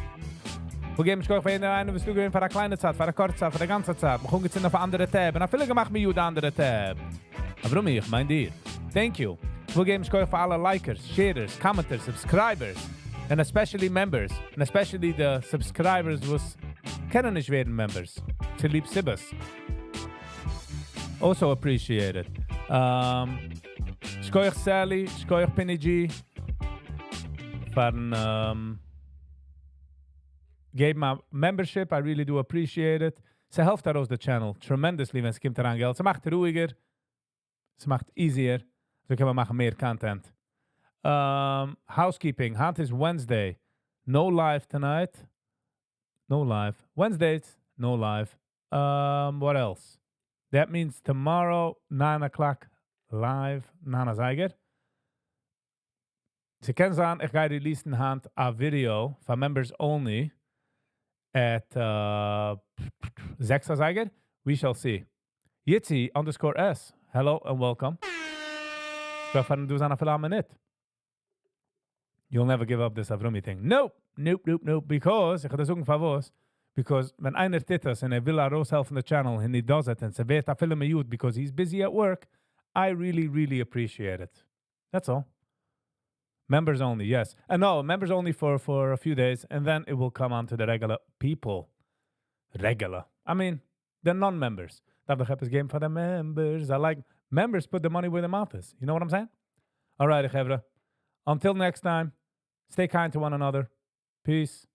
Wir geben Schkoich für jede Meinung, was du gewähnt, für eine kleine Zeit, für eine kurze Zeit, für eine ganze Zeit. Wir kommen jetzt auf eine andere Tab. Und viele gemacht mir eine andere Tab. Aber warum ich? Mein dir. Thank you. Wir geben Schkoich für alle Likers, Sharers, Commenters, Subscribers. And especially members. And especially the subscribers was kennen nicht werden members. To lieb Sibas. Also appreciated. Schkoich Sally, Schkoich Penny G. Van gave my membership. I really do appreciate it. Ze helft daraus the channel tremendously, wenn es kommt daran Geld. Ze macht ruhiger. Ze macht easier. So können wir machen mehr Content. Housekeeping. Hand is Wednesday. No live tonight. No live. Wednesdays, no live. What else? That means tomorrow, 9 o'clock live. Nana Zeiger. Sie kennen sagen, ich gehe releasen hand a video for members only at 6 Zeiger. We shall see. Yitzi_S. Hello and welcome. Ik ben do zijn a minute. You'll never give up this Avrumi thing. Nope. Because, ich ga das sagen für was. Because when einer tittas and will raushelfen the channel and he does it and se vet a film youth because he's busy at work, I really, really appreciate it. That's all. Members only, yes. And no, members only for a few days, and then it will come on to the regular people. Regular. I mean, the non-members. Dat the is game for the members. I like members put the money where the mouth is. You know what I'm saying? All right, Chevra. Until next time, stay kind to one another. Peace.